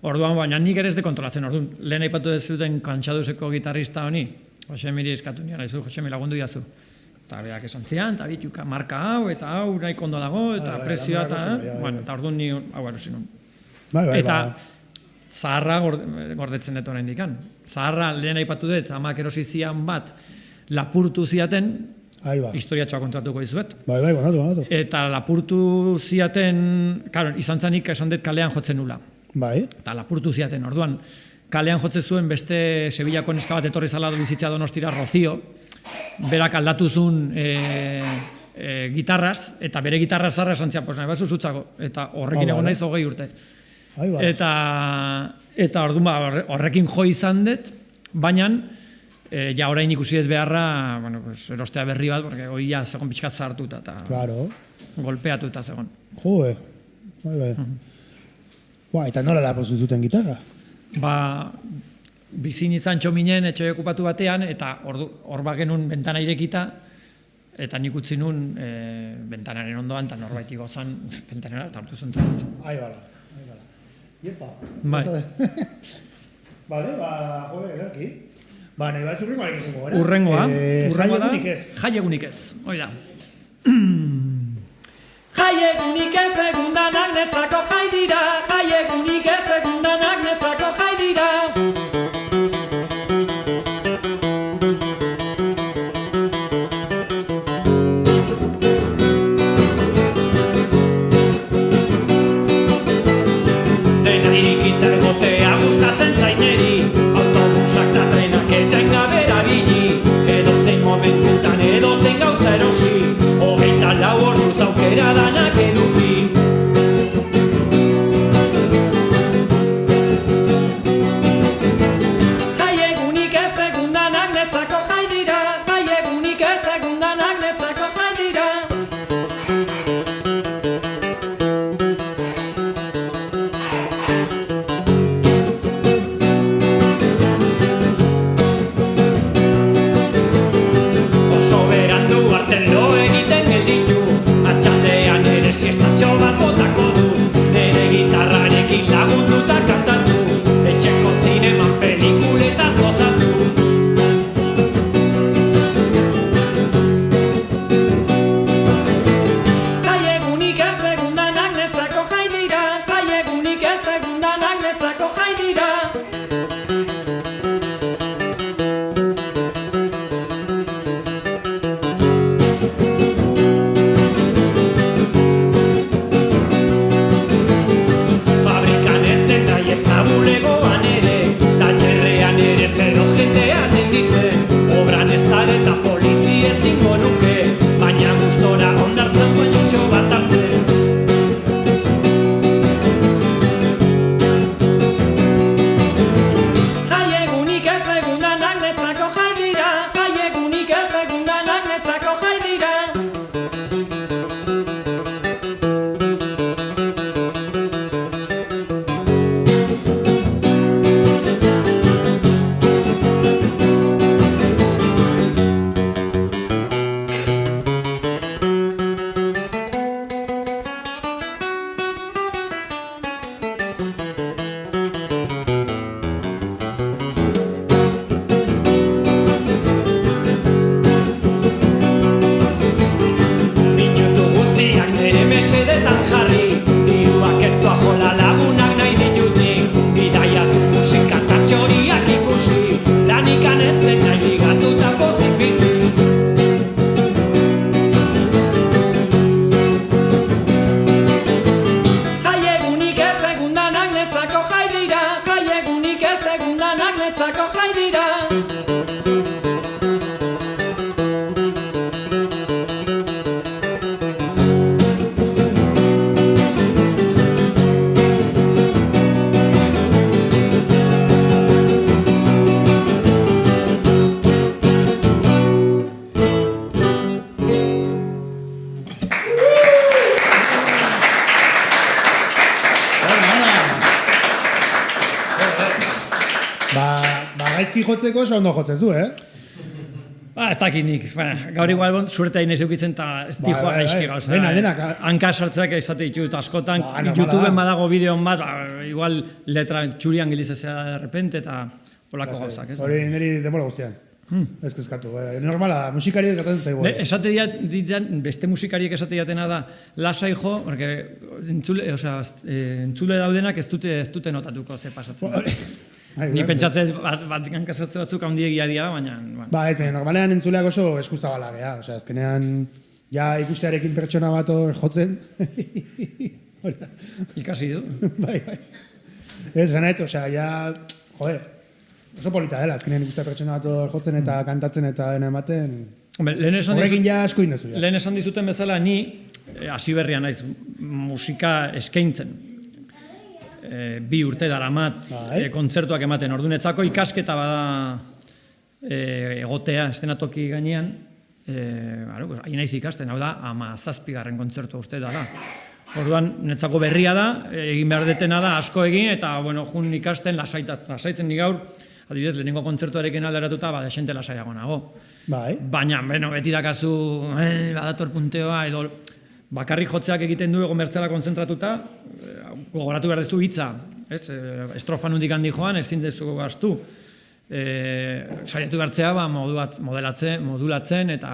Orduan, baina nik ere ez de kontrolatzen. Orduan, lehen aipatu dezuten kantsaduzeko gitarrista honi, Josemiri eskatu nian, Josemi lagundu jazu. Eta berak esan zian, eta bituka marka hau, eta hau nahi kondo dago, eta prezioa, eta orduan ni hau erosi nun. Eta zaharra gordetzen dut orain dikan. Zaharra lehen aipatu dut, amak erosi zian bat, lapurtu ziaten, historiatxoa kontatuko izuet. Banatu. Eta lapurtu ziaten, izan zanik esan dut kalean jotzen nula. Eta lapurtu ziaten, orduan, kalean jotzen zuen beste Sevillako neska bat etorri zala bizitzea Donostira, Rocío, berak aldatu zuen gitarraz, eta bere gitarra zarra esan zian, nahi bazu zutzako, eta horrekin egon naiz 20 urte. Eta orduan, horrekin jo izan dut, baina, ja orain ikusi ez beharra, erostea berri bat, porque hoi ja zegoen pixkat zartuta, eta golpeatuta zegoen. Joe, eta nola lapozu zuten gitarra? Bizin izan txominen etxe okupatu batean, eta hor bagenun bentana irekita, eta nik utzi nun bentanaren ondoan, eta norbait igozan bentanera, eta hartu zuen zaitzen. Aibala. Iepa. Bai. Bale, jode, ederki. Nahi bat urrengoarekin zuko, gara? Urrengoa da, jaiegunik ez. Hoi da. Jaiegunik ez egundanak netzako jai dira, jaiegunik ez egundanak netzako jai dira. Dena dirikita egotea gustatzen zaineri, autobusak da trenak etengabe erabili, edozein momentutan edozein gauza erosi, 24 orduz aukera danak eduki. guretzako jai dira. Gaizki jotzeko oso ondo jotzen zu, Ez dakit nik, gaur igual suerte hain ez eukitzen eta ez dihoa gaizki gauza. Denak. Hanka sartzeak esate ditut askotan, normala YouTubeen da. badago bideon bat, igual letra txurian gilizazea de repente eta olako gauzak, ez? Hori niri denbora guztian. Ez kezkatu, normala da, musikariek gertatzen zaigu. Esate diat, beste musikariek esate diatena da, lasai jo, porque entzule daudenak ez dute notatuko ze pasatzen. Ni pentsatzen bat hankasartze batzuk handiegia dira, baina... Ba, ez, normalean entzuleak oso eskuzabala gea, azkenean, ja ikustearekin pertsona bat jotzen. Ikasi du. Bai. Ez, ganet, ja, jode, oso polita dela, azkenean ikustea pertsona bat jotzen eta kantatzen eta dena ematen. Horrekin ja asko indezu. Lehen esan dizuten bezala, ni hasi berria naiz musika eskaintzen. 2 urte daramat kontzertuak ematen. Ordunetzako ikasketa bada egotea estenatoki gainean, hain naiz ikasten, hau da, 17. kontzertu uste da. Orduan, netzako berria da, egin behar detena da, asko egin, eta, jun ikasten lasaitzen ni gaur, adibidez, lehenengo kontzertuarekin alderatuta, desente lasaiago nago. Baina, beti dakazu, badator punteoa, edo bakarrik jotzeak egiten du egon bertzela konzentratuta, gogoratu behar dezu hitza, estrofa nundik handi joan, ezin dezu gaztu. Saiatu bertzea modulatzen eta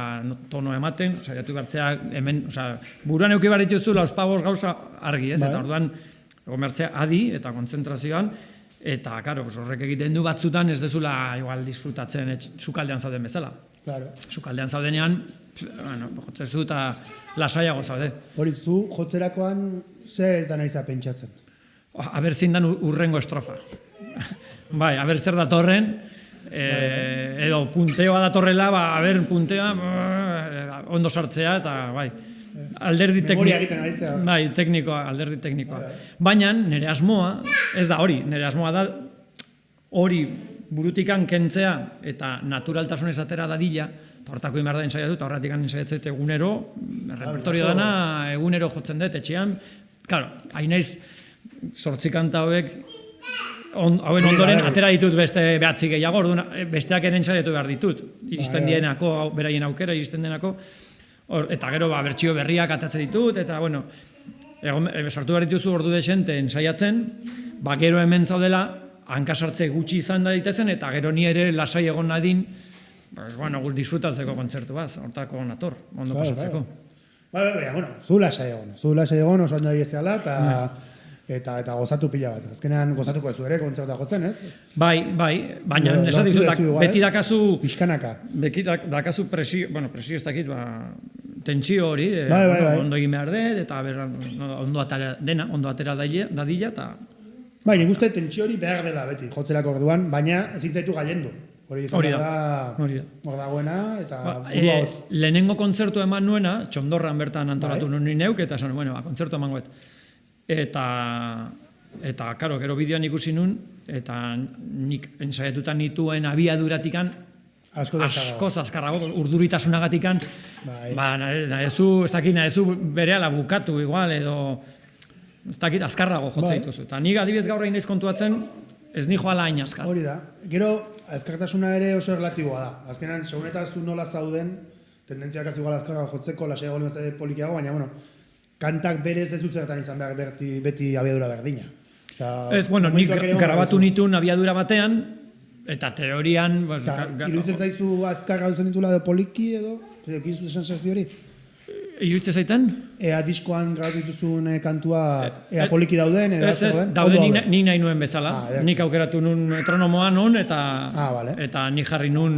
tono ematen, saiatu bertzea hemen, buruan euki behar dituzu lauzpabos gauza argi, eta orduan egon bertzea adi eta konzentrazioan, eta horrek egiten du batzutan ez dezula igual disfrutatzen sukaldean zauden bezala. Sukaldean zaudenean, jotzezu eta lasaiago zaude. Hori, zu jotzerakoan zer ez da nahiza pentsatzen? Aber zein dan urrengo estrofa. Bai, aber zer datorren, edo punteoa datorrela, aber punteoa ondo sartzea, eta bai, alderdi teknikoa. Alderdi teknikoa. Baina, nire asmoa, ez da hori, nire asmoa da hori burutikan kentzea eta naturaltasun esatera dadila, hortako inbar da ensaiatu, eta horretik ensaiatzet egunero, repertorio dana egunero jotzen dut, etxean. Claro, hain naiz 8 kanta hauek, hauen ondoren atera ditut beste 9 gehiago, orduan besteak ere ensaiatu behar ditut. Iristen dienako, beraien aukera, iristen denako, eta gero bertsio berriak atatzen ditut, eta sortu behar dituzu ordu desente ensaiatzen, gero hemen zaudela, hankasartze gutxi izan da ditezen, eta gero ni ere lasai egon nadin, disfrutatzeko kontzertu bat, hortako nator, ondo pasatzeko. Zu lasai egon, oso ondo ari ez zehala, eta gozatu pila bat. Azkenean gozatuko ez ere kontzertua jotzen, ez? Bai, baina esan dizutak, beti dakazu... Pixkanaka. Beti dakazu presio ez dakit, tentsio hori, ondo egin behar dut, eta ondo atera dadila, eta... Bai, nik uste tentsio hori behar dela beti, jotzerako orduan, baina ez hitzaitu galendu. Hori da, hor dagoena, eta burua hotz. Lehenengo kontzertu eman nuena, Txondorran bertan antolatu nuen neuk, eta esan, kontzertu eman goet. Eta, karo, gero bideoan ikusi nun, eta nik ensaiatutan nituen abiaduratikan, asko azkarrago, urduritasunagatikan, nahezu berehala bukatu igual, edo, ez dakit, azkarrago jotzea dituzu. Eta nik adibidez gaur egin naiz kontuatzen, ez ni joala hain azkar. Hori da. Gero, azkartasuna ere oso erlatiboa da. Azkenan, segunetaz zu nola zauden, tendentziak az igual azkarra jotzeko, lasai egon bezala polikiago, baina, kantak berez ez dut zertan izan behar beti abiadura berdina. Ez, nik grabatu nituen abiadura batean, eta teorian... Iruditzen zaizu azkarra duzen nitula edo poliki edo? Ekizu sensazio hori? Iruditzen zaiten? Ea diskoan grabatu dituzun kantuak ea poliki dauden edo ez daude nik nahi nuen bezala. Nik aukeratu nun metronomoa nun eta nik jarri nun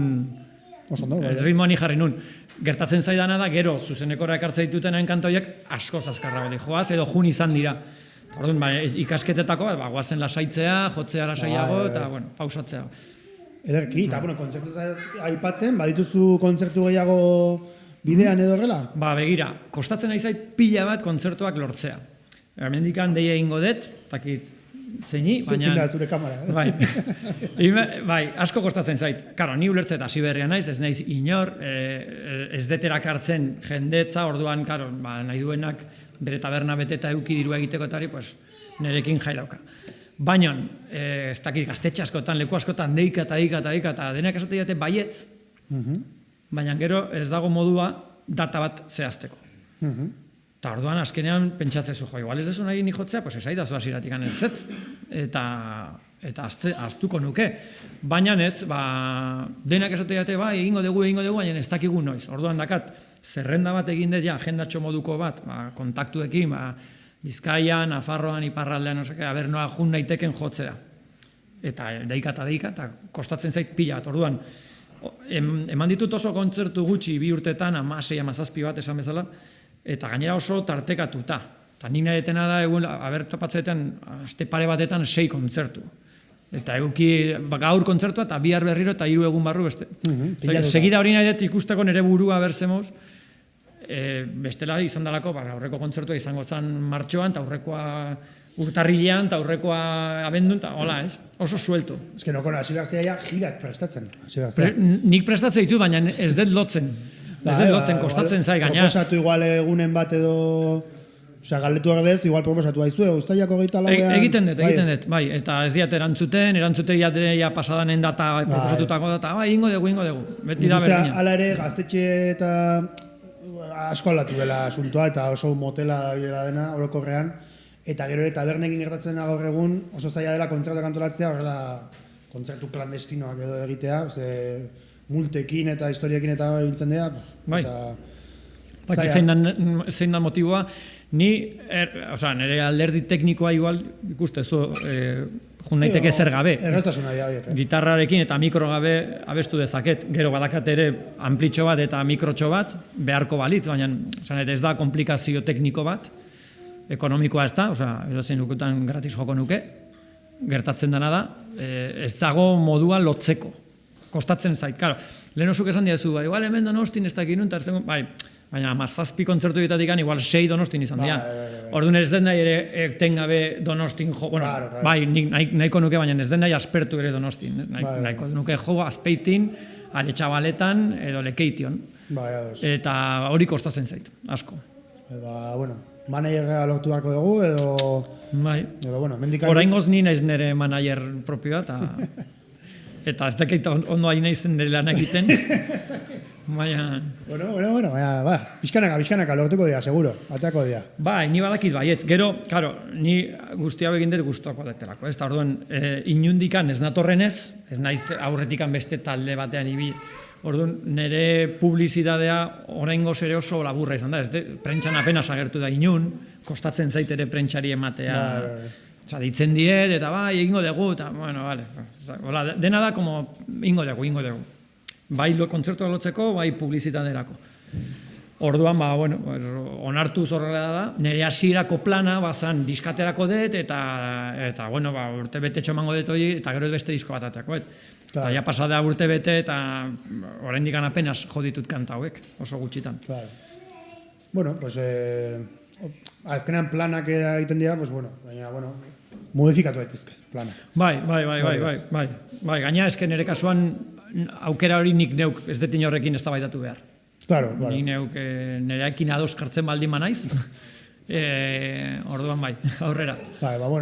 ritmoa nik jarri nun. Gertatzen zaidana da, gero zuzenekora ekartze dituten kantoiak asko azkarrago joaz edo jun izan dira. Orduan, ikasketetako, guazen lasaitzea, jotzea lasaiago eta pausatzea. Ederki, eta bueno, kontzertu aipatzen, badituzu kontzertu gehiago bidean edo horrela? Ba, begira, kostatzen nahi zait pila bat kontzertuak lortzea. Hemendikan deia egingo dut, takit zeini, baina... Zure kamera, Bai, asko kostatzen zait. Karo, ni ulertzet hasi berria naiz, ez naiz inor, ez deterak hartzen jendetza, orduan, karo, nahi duenak bere taberna beteta euki dirua egiteko etari, pues, nerekin jai dauka. Baina, ez dakit gaztetxe askotan, leku askotan, deika eta denak esate dute baietz, baina gero ez dago modua data bat zehazteko. Eta orduan, azkenean, pentsatzezu, igual ez dezu nahi jotzea, pues esai da zoaz iratikan ez zetz, eta aztuko nuke. Baina ez, denak esate dute, egingo dugu, baina ez dakigu noiz. Orduan dakat, zerrenda bat egin dut, agendatxo moduko bat, kontaktuekin, Bizkaian, Nafarroan, Iparraldean, aber noa jun naiteken jotzea. Eta deika, eta kostatzen zait pila bat. Orduan, eman ditut oso kontzertu gutxi 2 urtetan, 16, 17 bat esan bezala, eta gainera oso tartekatuta. Eta nina detena da, aber topatzeetan, aste pare batetan 6 kontzertu. Eta eguki gaur kontzertua, eta bihar berriro, eta 3 egun barru beste. Segida hori nahi dut ikusteko nire burua berzemoz, bestela izan dalako, aurreko kontzertua izango zen martxoan, eta aurrekoa urtarrilean, eta aurrekoa abendun, eta hola, ez? Oso suelto. Ez que nokona, hasi gaztea ja girat prestatzen. Nik prestatzen ditu, baina ez dut lotzen. Ez dut lotzen, kostatzen zai, gaina. Proposatu igual egunen bat edo... Osea, galdetu agdez, igual proposatu haizu, Uztailako 24 Egiten dut, bai, eta ez diat erantzute ja pasadanen data, proposatutako data, ingo dugu, beti da berdina. Hala ere, gaztetxe eta asko aldatu dela asuntoa, eta oso motela direla dena, orokorrean, eta gero eta bernekin gertatzen da gaur egun, oso zaila dela kontzertuak antolatzea, horrela kontzertu klandestinoak edo egitea, multekin eta historiekin eta biltzen dira, zein da motiboa, nire alderdi teknikoa igual ikustezu, jun naiteke zer gabe. Erraztasuna dira. Gitarrarekin eta mikro gabe abestu dezaket. Gero badakat ere amplitxo bat eta mikrotxo bat beharko balitz, baina ez da komplikazio tekniko bat, ekonomikoa ez da, edozein nukutan gratis joko nuke, gertatzen dena da, ez dago modua lotzeko. Kostatzen zait, karo. Lehen osuk esan diazu, igual hemen Donostin ez dakit nun, baina 17 kontzertu egitatik igual 6 Donostin izan dira. Orduan ez den nahi ere etengabe Donostin jo, bai, nahiko nuke, baina ez den nahi aspertu ere Donostin. Nahiko nuke jo Azpeitin, Aretxabaletan edo Lekeition. Eta hori kostatzen zait, asko. Managerra lortu beharko dugu, edo... Oraingoz ni naiz nire manager propioa, eta ez dakit ondo hain naizen nire lan egiten. Baina... Bueno, pixkanaka lortuko dira, seguro, ateako dira. Bai, ni badakit baiet. Gero, karo, ni guztia begin dut guztuako detelako, ez? Orduan, inundikan ez natorrenez, ez naiz aurretikan beste talde batean ibi. Orduan, nire publizidadea oraingoz ere oso laburra izan da, ez? Prentxan apenas agertu da inun, kostatzen zait ere prentxari ematea. Ditzen diet, eta egingo dugu, eta, bueno, vale. Dena da, como, ingo dugu. Bai kontzertua lotzeko, bai publizitaderako. Orduan, onartu zorrela da, nire hasierako plana bazan diskaterako dut, eta urte bete txomango dut hori, eta gero beste disko bat ateako. Eta ja pasada urte bete, eta oraindik apenas joditut kanta hauek, oso gutxitan. Bueno, pues, azkenean planak egiten dira, baina, modifikatu daitezke planak. Bai, gaina esken nire kasuan aukera hori nik neuk ez detin horrekin ez da baitatu behar. Claro. Nik neuk nireakin ados kartzen baldin manaiz, orduan aurrera.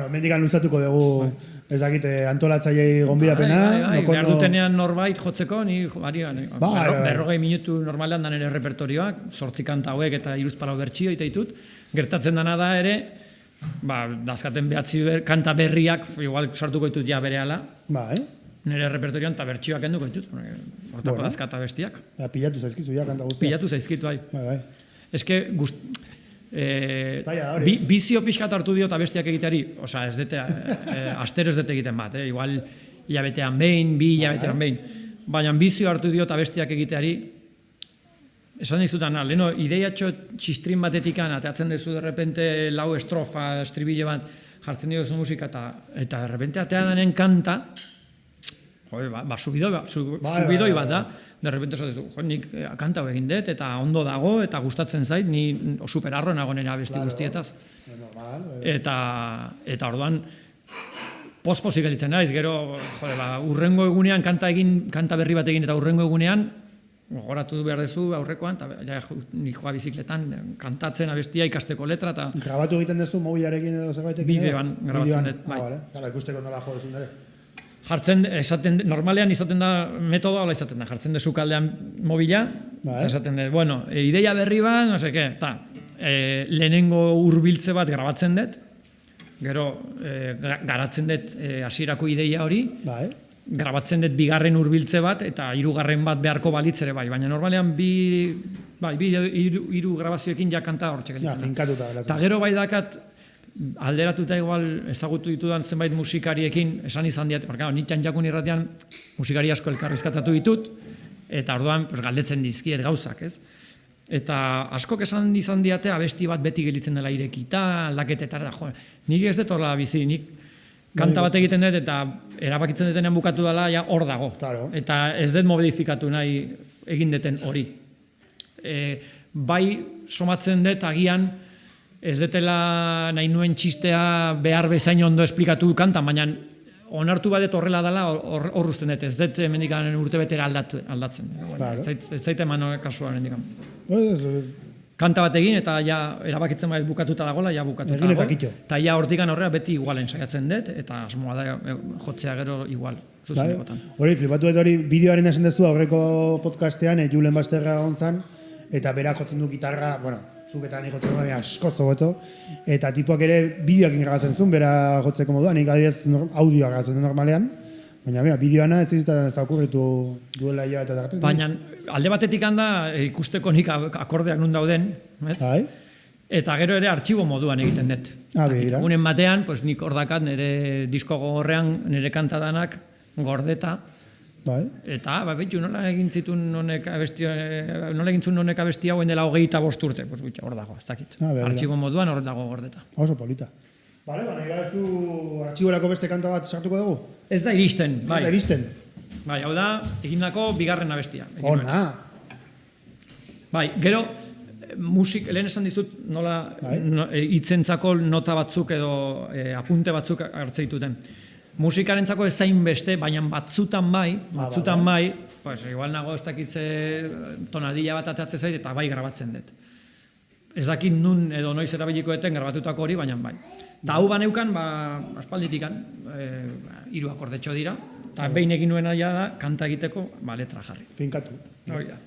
Mendikan luzatuko dugu ez dakite antolatzailei gonbidapena. Behar dutenean norbait jotzeko, 40 minutu normalean da nire repertorioak, 8 kanta hauek eta 3 bertsio itaitut. Gertatzen dana da ere, dazkaten 9 kanta berriak, igual sartuko ditut ja berehala. Nire repertorioan eta bertsioak enduko ditut, hortako dazkata bestiak. Pilatu zaizkizu, kanta guztia. Pilatu zaizkitu, bai. Ez que, bizio pixkat hartu dio eta bestiak egiteari, ez dute, astero ez dute egiten bat, igual hilabetean behin, 2 hilabetean behin. Baina bizio hartu dio eta bestiak egiteari, esan dizutan, leheno, ideiatxo txistrin batetikan, ateatzen dezu derrepente lau estrofa, estribile bat, jartzen dio musika, eta derrepente atea denen kanta, subidoi bat da. De repente esatezu, nik kanta egin dut, eta ondo dago, eta gustatzen zait, ni superarro nago nera abesti guztietaz. Eta orduan, pozik gelditzen naiz, gero, urrengo egunean kanta berri bat egin, eta urrengo egunean, gogoratu behar dezu aurrekoan, eta nik joa bizikletan, kantatzen abestia ikasteko letra, eta... Grabatu egiten duzu mobilarekin edo zerbaitek? Bideoan grabatzen dut, bai. Gara, ikusteko nola jo duzun ere. Normalean izaten da, metodoa hola izaten da, jartzen dezu kaldean mobila, eta esaten dut, bueno, ideia berri bat, no seke, eta lehenengo hurbiltze bat grabatzen dut, gero garatzen dut hasierako ideia hori, grabatzen dut bigarren hurbiltze bat, eta hirugarren bat beharko balitz ere bai, baina normalean hiru grabazioekin ja kanta hortxe gelditzen da. Eta gero bai dakat, alderatuta igual ezagutu ditudan zenbait musikariekin esan izan diat, porque nik Jakun irratian musikari asko elkarrizkatatu ditut, eta orduan galdetzen dizkiet gauzak, ez? Eta askok esan izan diate abesti bat beti gelditzen dela irekita, aldaketetara, nik ez dut horrela bizi, nik kanta bat egiten dut eta erabakitzen detenean bukatu dela ja hor dago. Eta ez dut modifikatu nahi egin deten hori. Bai somatzen dut agian ez detela nahi nuen txistea behar bezain ondo esplikatu kantan, baina onartu badet horrela dela hor uzten dut, ez dut mendikan urtebetera aldatzen. Ez zaite eman kasua mendikan. Kanta bat egin eta ja erabakitzen baiet bukatuta dagoela, ja bukatuta dago. Eta ja hortikan horrela beti igualen saiatzen dut, eta asmoa da jotzea gero igual zuzenekotan. Hori, flipatu dut hori bideoaren esan dezu aurreko podcastean, Julen Basterra gontzan, eta berak jotzen du gitarra, bueno, zuketan jotzen du askoz hobeto, eta tipuak ere bideoakin grabatzen zuen, bera jotzeko moduan, nik adibidez audioa grabatzen du normalean, baina bideoana ez da okurritu duela ia eta daratu. Baina alde batetik handa ikusteko nik akordeak nun dauden, eta gero ere artxibo moduan egiten dut. Egunen batean, nik hor dakat nire disko gogorrean nire kantadanak gordeta, eta betxu nola egin zituen honek abestia hoen dela 25 urte, hor dago, ez dakit. Artxibo moduan hor dago gordeta. Oso polita. Bale, nahi zu artxiborako beste kanta bat sartuko dugu? Ez da iristen, bai. Ez da iristen. Bai, hau da, egindako bigarren abestia. Ona! Bai, gero, lehen esan dizut nola hitzentzako nota batzuk edo apunte batzuk hartze dituten. Musikarentzako ez zain beste, baina batzutan bai, pues igual nago ez dakitze tonadilla bat ateatze zait eta bai grabatzen dut. Ez dakit nun edo noiz erabiliko eten grabatutako hori, baina bai. Eta hau baneukan, aspalditikan, 3 akordetxo dira, eta behin egin nuena da, kanta egiteko, letra jarri. Finkatu. Hori da.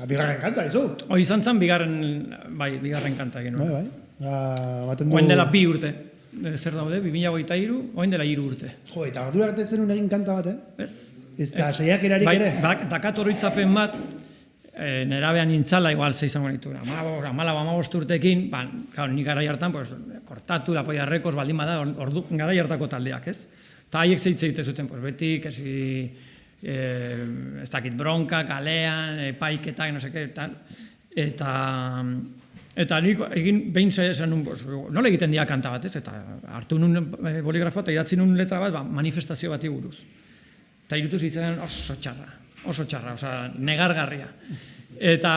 Bigarren kanta, izu? Hoi izan zen, bigarren kanta egin. Oen dela 2 urte. Zer daude, 2023, oen dela 3 urte. Jo, eta ordura gertetzen egin kanta bat, Ez, Ez da, saiakerarik bai, ere? dakat oroitzapen bat, nerabean nintzala, igual ze izango nitu, 15 urtekin, claro, ni garai hartan, pues, kortatu, lapoia rekos, baldin bada, garai hartako taldeak, ez? Eta haiek zeitze egite zuten, pues, beti, ez dakit, bronka, kalean, epaiketak, no seke, eta nik egin behin esan nun, nola egiten dira kanta bat, ez? Eta hartu nun boligrafoa eta idatzi nun letra bat, manifestazio bati buruz. Eta irutu zitzen oso txarra, negargarria. Eta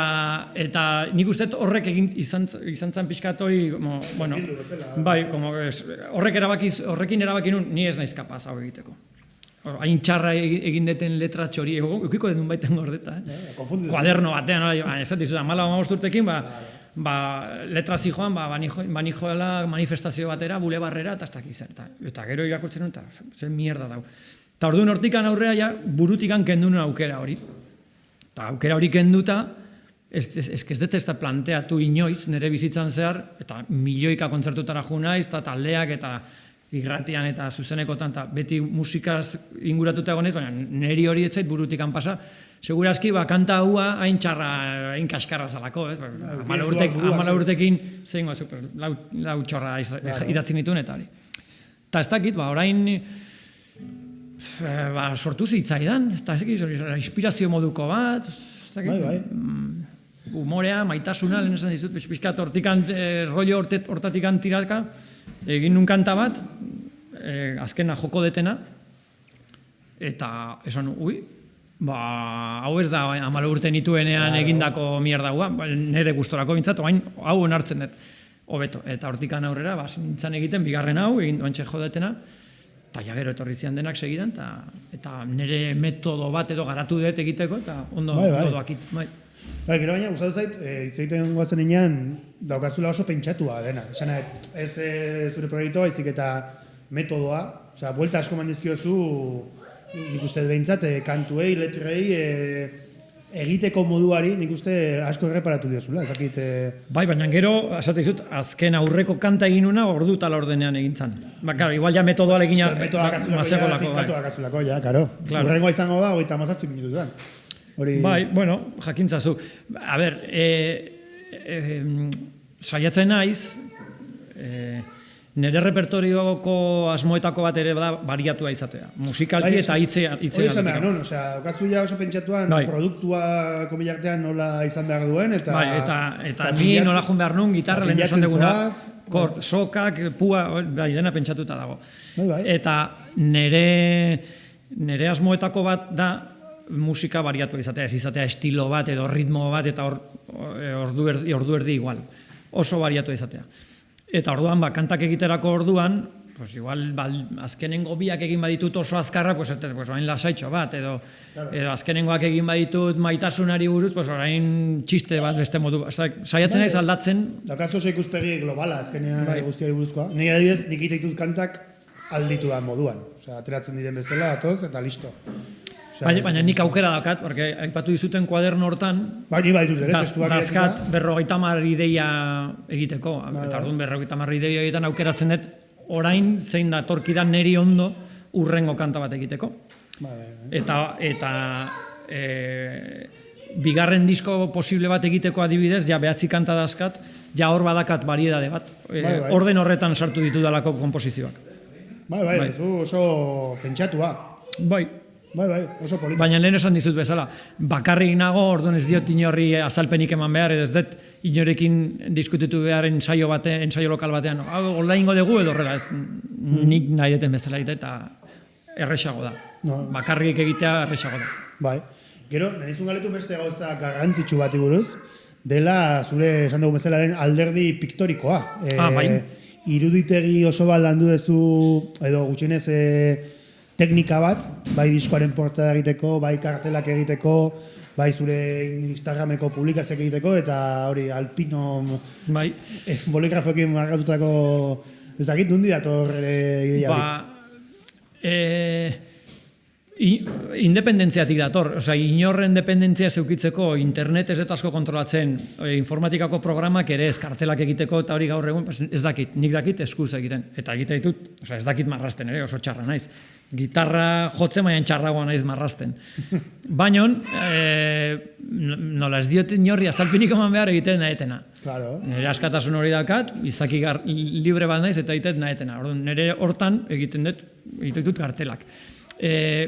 nik uste horrek izan zan pixkatoi, bueno, bai, horrekin erabaki nun, ni ez naiz kapaz hau egiteko. Hain txarra egin deten letra txori, eukiko den baiten gordeta, kuaderno batean, ez dut, 15 urtekin, letra zijoan, banijoela manifestazio batera, bulebarrera, eta ez dakiz zer. Eta gero irakurtzen nun, eta zen mierda dau. Eta orduan hortikan aurrea, ja, burutikan kendun aukera hori. Eta aukera hori kenduta, ez dut ez da planteatu inoiz, nire bizitzan zehar, eta milioika kontzertutara jo naiz, eta taldeak, eta irratian eta zuzenekotan, eta beti musikaz inguratuta egonez, baina niri hori etzait burutikan pasa, segurazki, kanta haua hain txarra, hain kaskarra zalako, ez? 14 urtekin, zein gozu, lau txorra idatzen dituen, eta hori. Eta ez dakit, orain, sortu zitzaidan, ez dakit, inspirazio moduko bat, ez dakit, humorea, maitasuna, lehen esan dizut, pixkat hortikan, rollo hortatikan tiraka, egin nun kanta bat, azkena joko detena, eta esan, hau ez da 14 urte nituenean egindako mierda hua, nire gustorako bintzat, hau onartzen dut, hobeto. Eta hortikan aurrera, nintzen egiten, bigarren hau, egin duantxe jodetena, eta jagero etorri zian denak segidan, eta nire metodo bat edo garatu dut egiteko, eta ondo doakit. Gero baina, gustatu zait, hitz egiten guazen inean, daukazula oso pentsatua dena. Esan ez zure proiektua, baizik eta metodoa, buelta asko mandizkiozu, nik uste behintzat, kantuei, letrei, egiteko moduari, nik uste asko erreparatu diozula, ezakit... Bai, baina gero, esate dizut, azken aurreko kanta eginuna ordu tala ordenean egintzan. Igual ja metodoa legina mazegolako. Metodoak azulako, ja, karo. Urrengoa izango da, 37 minututan. Bai, bueno, jakintzazu. A ber, saiatzen naiz, nire repertorioko asmoetako bat ere da bariatua izatea. Musikalki eta hitzea. Hori esan behar, non? Okazu ja oso pentsatuan produktua komilartean nola izan behar duen, eta... Bai, eta ni nola joan behar nun, gitarra lehen esan duguna, sokak, pua, bai, dena pentsatuta dago. Eta nire asmoetako bat da musika bariatua izatea, ez izatea estilo bat edo ritmo bat eta ordu erdi igual. Oso bariatua izatea. Eta orduan, kantak egiterako orduan, pues igual azkenengo biak egin baditut oso azkarra, pues orain lasaitxo bat, edo azkenengoak egin baditut maitasunari buruz, pues orain txiste bat beste modu. Saiatzen naiz aldatzen. Daukazu oso ikuspegi globala azkenean guztiari buruzkoa. Nik adibidez, nik ditut kantak alditu da moduan. Ateratzen diren bezala, atoz, eta listo. Baina nik aukera dakat, porque aipatu dizuten kuaderno hortan, dazkat 50 ideia egiteko, eta orduan 50 ideia egiten aukeratzen dut, orain zein da torkidan neri ondo urrengo kanta bat egiteko. Eta bigarren disko posible bat egiteko adibidez, ja 9 kanta dazkat, ja hor badakat bariedade bat, orden horretan sartu ditu dalako komposizioak. Bai, oso pentsatua. Bai, oso polita. Baina lehen esan dizut bezala, bakarrik nago, orduan ez diot inorri azalpenik eman behar, edo ez dut inorekin diskutitu behar ensaio lokal batean, hola ingo dugu edo horrela, nik nahi deten bezala egite eta erresago da. Bakarrik egitea erresago da. Bai, gero, nenizun galetu beste gauza garrantzitsu bati buruz, dela zure esan dugu bezalaren alderdi piktorikoa. Bai. Iruditegi oso bat landu duzu, edo gutxienez teknika bat, bai diskoaren portada egiteko, bai kartelak egiteko, bai zure Instagrameko publikazioak egiteko, eta hori alpino boligrafoekin markatutako ezagit, nundi dator ideia hori? independentziatik dator, osea, inorren dependentzia zeukitzeko internetez eta asko kontrolatzen informatikako programak ere ez kartelak egiteko eta hori gaur egun ez dakit, nik dakit eskuz egiten, eta egite ditut, osea, ez dakit marrasten ere, oso txarra naiz. Gitarra jotzen baina txarragoa naiz marrasten. Baina, nola ez diot inorri azalpinik eman behar egiten nahetena. Claro. Nire askatasun hori dakat, izaki libre bat naiz eta egiten nahetena. Nire hortan egiten ditut kartelak.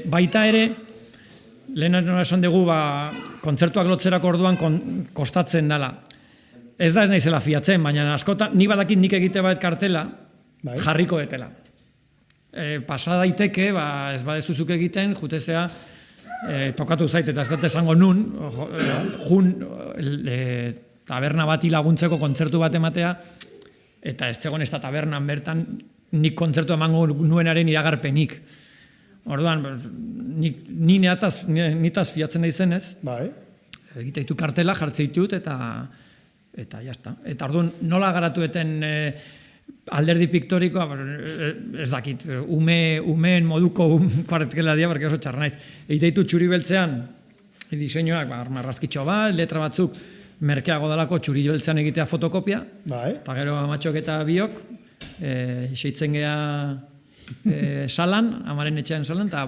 Baita ere, lehen esan dugu, kontzertuak lotzerako orduan kostatzen dela. Ez da ez naizela fiatzen, baina askotan, ni badakit nik egite bat kartela, jarriko etela. Pasa daiteke, ez badezuzuk egiten, jutezea, tokatu zait, eta ez dut esango nun, jun taberna bati laguntzeko kontzertu bat ematea, eta ez zegoen ez da tabernan bertan, nik kontzertu emango nuenaren iragarpenik. Orduan, ni nitaz fiatzen nahi zenez, egite ditu kartela, jartze ditut, eta jazta. Eta orduan, nola garatueten alderdi piktorikoa, ez dakit, umeen moduko kartela dia, porque oso txarra naiz. Egite ditu txuri beltzean, diseinuak, marrazkitxo bat, letra batzuk, merkeago dalako txuri beltzean egitea fotokopia, eta gero amatxok eta biok, seitzen geha salan, amaren etxean salan, eta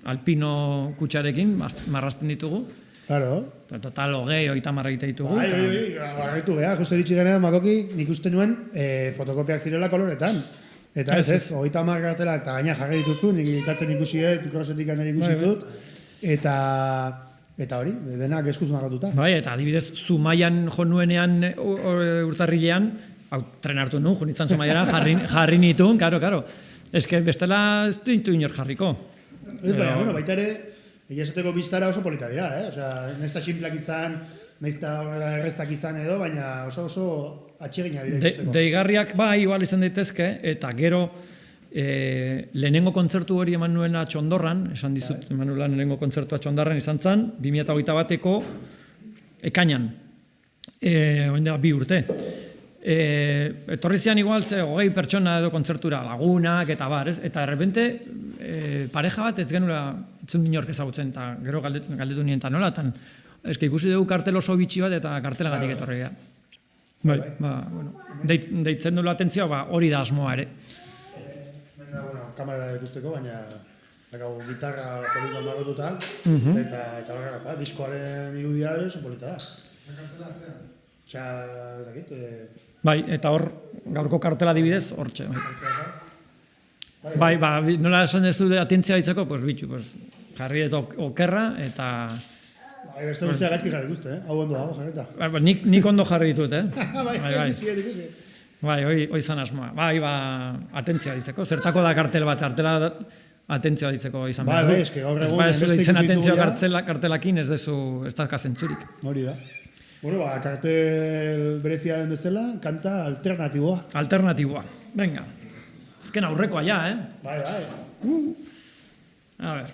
alpino kutsarekin marrazten ditugu. Claro. Total, 30 egite ditugu. Barretu geha, justu eritxik genean, Makoki, nik uste nuen fotokopiak zirela koloretan. Eta ez, 30 kartelak, eta gaina jarri dituzu, nik ikatzen ikusi krosetik nire ikusi dut, eta hori, denak eskuz marratuta. Bai, eta adibidez, Zumaian jo nuenean urtarrilean, tren hartu nuen, jo nintzen Zumaiara, jarri nituen, karo. Ez que bestela ez dintu inor jarriko. Ez baina, baita ere, egia esateko biztara oso polita dira, Osea, naizta xinplak izan, naizta erreztak izan edo, baina oso atxegina dira ikusteko. Deigarriak igual izan daitezke, eta gero lehenengo kontzertu hori eman nuena Txondorran, esan dizut, eman nuela lehenengo kontzertua Txondorran izan zen, 2021ko ekainan, oen dela 2 urte. Etorri zian igual 20 pertsona edo kontzertura, lagunak eta bar, ez? Eta errepente pareja bat ez genula etzun inork ezagutzen, eta gero galdetu nien eta nola, eta eske ikusi dugu kartel oso bitxi bat eta kartelagatik etorri gara. Deitzen duela atentzioa, hori da asmoa ere. Kamera ikusteko, baina gitarra polita marrotuta, eta horrela, diskoaren irudia ere oso polita da. Bai, eta hor, gaurko kartela adibidez, hortxe. Bai, nola esan ez du atentzia ditzeko, pues bitxu, jarri dut okerra, eta... Beste guztia gaizki jarri duzte, hau ondo dago jarreta. Nik ondo jarri ditut, Bai. Bai, hoi zan asmoa. Bai, atentzia ditzeko. Zertako da kartel bat, atentzia ditzeko izan behar du. Bai, eske gaur egun... Ez ditzen atentzia kartelakin ez da zentzurik. Hori da. Bueno, kartel berezia den bezala, kanta alternatiboa. Alternatiboa. Venga. Azken aurrekoa ja, Bai. A ver.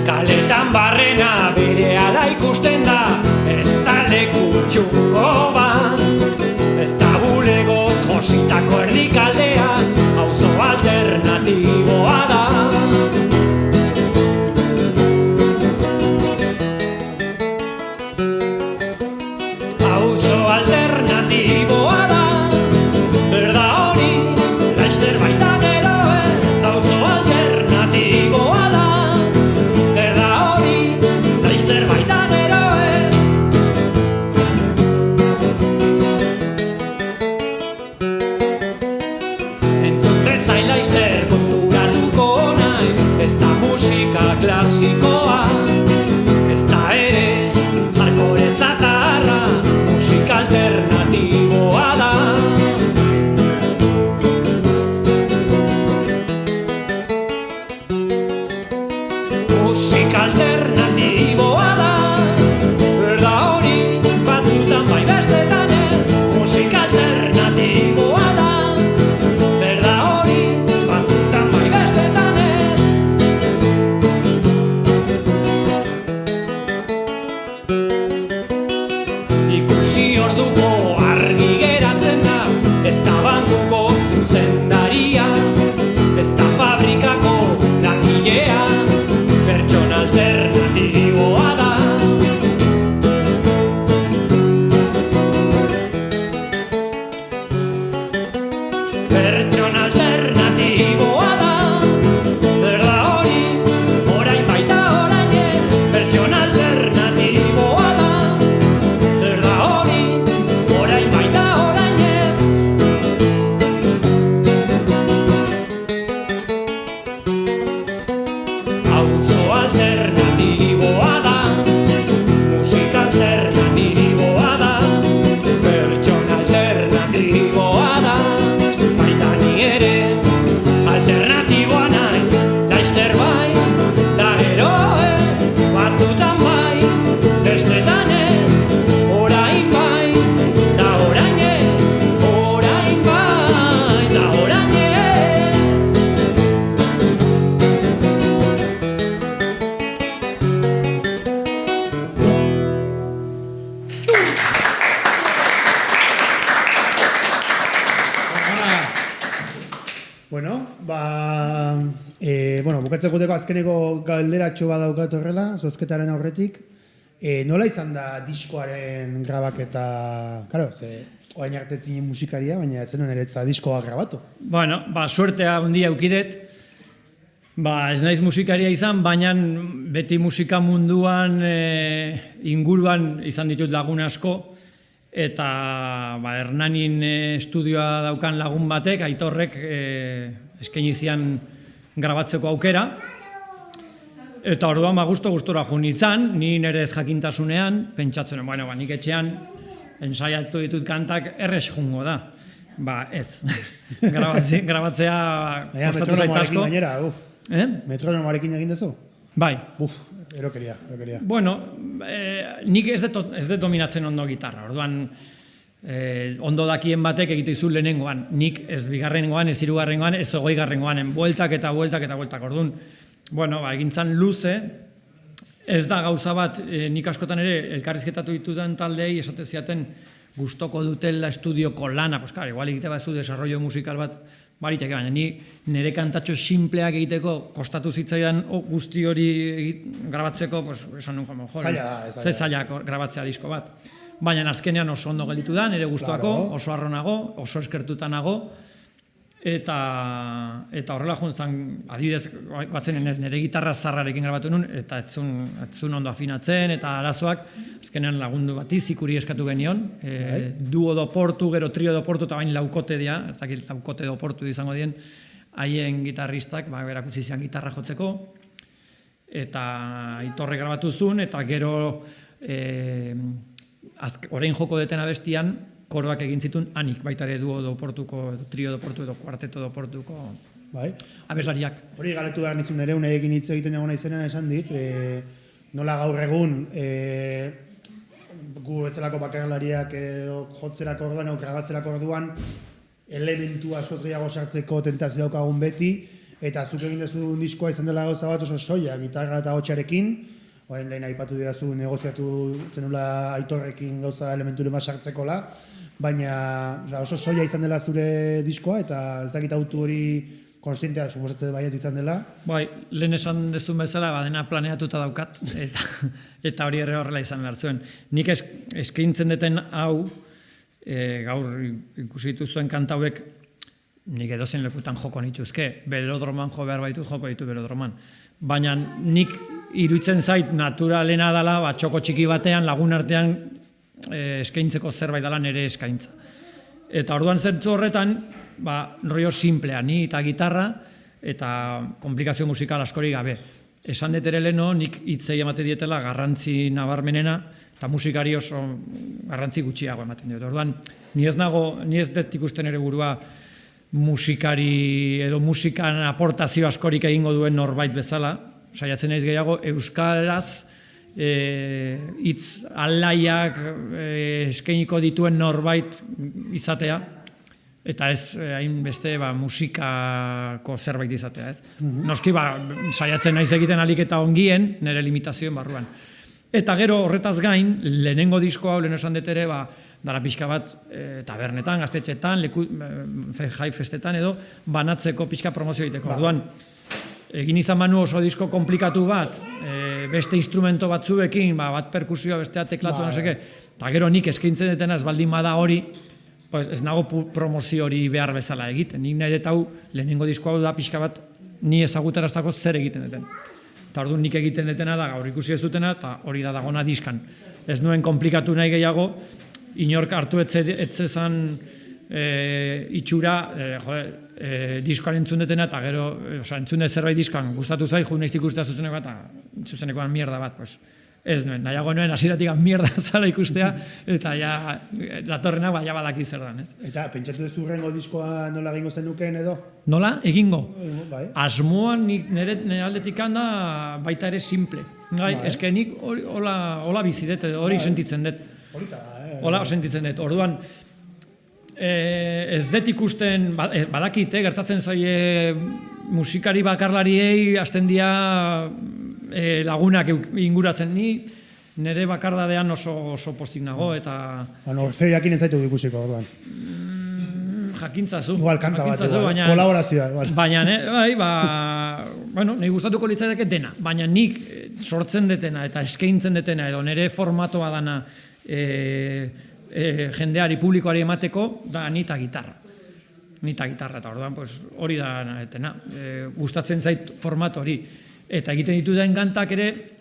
Kaletan barrena berehala ikusten da, ez da leku txungo bat, ez da bulegoz jositako erdikaldea, auzo alternatiboa da. Auzo alternatiboa da, zer da hori, laster baita gero ez, auzo alternatiboa da. Baita gero ez. Entzun bezain laizter konturatuko nahi, ez da musika klasikoa, ez da ere hardcore zatarra, musika alternatiboa da. Musika alternatiboa da, zer da hori, batzutan bai bestetan ez. Musika alternatiboa da, zer da ojea, pertsona alternatiboa da. Pertsona alternatiboa da, zer da hori, orain baita orain ez. Pertsona alternatiboa da, zer da hori, orain baita orain ez. Auzo alternatiboa da, musika alternatiboa da, pertsona alternatiboa da. Baita ni ere alternatiboa naiz, laster bai, da gero ez, batzutan bai, bestetan ez, orain bai, da orain ez, orain bai, da orain ez. Bueno, bukatzeko guteko azkeneko galderatxo bat daukat horrela, zozketaren aurretik. Nola izan da diskoaren grabaketa, karo, orain arte zinen musikaria, baina ez zenuen ere ez da diskoa grabatu. Bueno, suertea handia eukidet. Ez naiz musikaria izan, baina beti musika munduan inguruan izan ditut lagun asko. Eta Hernanin estudioa daukan lagun batek, Aitorrek eskaini zian grabatzeko aukera. Eta orduan gustora jo nintzen, ni nire ez jakintasunean, pentsatzen, nik etxean ensaiatu ditut kantak errez jungo da. Ez. Grabatzea kostatu zait asko. Metronomarekin egin duzu? Bai. Erokeria. Nik ez dut dominatzen ondo gitarra. Orduan, ondo dakien batek egitezu lehenengoan. Nik ez bigarrengoan, ez hirugarrengoan, ez 20garrengoan. Bueltak eta bueltak. Orduan, egintzan luze, ez da gauza bat, nik askotan ere elkarrizketatu ditudan taldeei esate ziaten gustoko dutela estudioko lana, igual egite bat zu desarrollo musikal bat, baritek, baina ni nire kantatxo simpleak egiteko kostatu zitzaidan guzti hori grabatzeko, esan nuen, zaila grabatzea disko bat. Baina azkenean oso ondo gelditu da, nire gustuako, oso harronago, oso eskertuta nago, eta horrela juntzen, adibidez, batzen nire gitarra zarrarekin grabatu nuen, eta etzun ondo afinatzen, eta arazoak, azkenean lagundu bati, zikuri eskatu genion, duo doportu, gero trio doportu, eta bain laukote dira, ez dakit laukote doportu izango dien, haien gitarristak, berakutzi zian gitarra jotzeko, eta Aitorre grabatu zuen, eta gero orain joko deten abestian, koroak egin zituen anik, baita ere duo doportuko, trio doportu edo kuarteto doportuko abeslariak. Hori galetu behar nitzun ere, uneekin hitz egiten egon izenean esan dit, nola gaur egun gu bezalako bakarlariak jotzerako orduan, grabatzerako orduan, elementu askoz gehiago sartzeko tentazio daukagun beti, eta zuk egin dezu diskoa izan dela gauza bat oso soia, gitarra eta hotxarekin, orain lehen aipatu didazu negoziatu zenula Aitorrekin gauza elementuren bat sartzekola, baina oso soia izan dela zure diskoa, eta ez dakit autu hori konstientea, suposatzen baiez izan dela. Lehen esan dezun bezala, dena planeatuta daukat, eta hori horrela izan behar zuen. Nik eskaintzen deten hau, gaur ikusitu zuen kantauek, nik edozen lekutan joko nituzke, belodroman jo behar baitu, joko ditu belodroman. Baina nik iruditzen zait naturalena dela, txoko txiki batean, lagun artean eskaintzeko zerbait dela nire eskaintza. Eta orduan zertzu horretan, rollo simplea, ni eta gitarra, eta komplikazio musikal askori gabe. Esan dut ere leheno, nik hitzei emate dietela garrantzi nabarmenena, eta musikari oso garrantzi gutxiago ematen diot. Orduan, ni ez dut ikusten ere burua musikari edo musikan aportazio askorik egingo duen norbait bezala, saiatzen naiz gehiago euskaraz hitz alaiak eskainiko dituen norbait izatea, eta ez hainbeste musikako zerbait izatea, ez? Noski saiatzen naiz egiten ahalik eta ongien, nire limitazioen barruan. Eta gero horretaz gain, lehenengo disko hau, lehen esan dut ere, dara pixka bat tabernetan, gaztetxetan, jai festetan edo, banatzeko pixka promozio egiteko. Orduan, egin izan manu oso disko komplikatu bat, beste instrumento batzuekin, bat perkusioa, bestea teklatu, no seke, eta gero nik eskaintzen detena ez baldin bada hori, pues ez nago promozio hori behar bezala egiten. Nik nahi dut hau, lehenengo disko hau da pixka bat, ni ezagutaraztako zer egiten duten. Eta orduan nik egiten detena da, gaur ikusi ez dutena, eta hori da dagona diskan. Ez nuen komplikatu nahi gehiago, inork hartu etzezan itxura, diskoan entzun detena, eta gero, entzun dut zerbait diskoan, gustatu zai, jo nahiz ikustea zuzenekoa, eta zuzenekoan mierda bat, pues. Ez nuen, nahiago nuen hasieratik mierda zala ikustea, eta ja, datorrena ja badaki zer dan, ez? Eta pentsatu ez hurrengo diskoa nola egingo zenukeen edo? Nola? Egingo? Bai. Asmoan nire aldetik handa baita ere simple. Eske nik hola bizi dut, hori sentitzen dut. Hola sentitzen dut. Orduan, ez dut ikusten, badakit, gertatzen zaie musikari bakarlariei hasten dira lagunak inguratzen ni, nire bakardadean oso postik nago, eta... Orfeo jakin ez zaitu ikusiko, orduan. Jakintzazu. Igual kanta bat, kolaborazioa. Baina, bueno, nahi gustatuko litzaidake dena, baina nik sortzen detena eta eskaintzen detena, edo nire formatoa dana jendeari, publikoari emateko, da nita gitarra. Nita gitarra, eta orduan, hori da etena. Gustatzen zait formato hori. Eta egiten dituden kantak ere,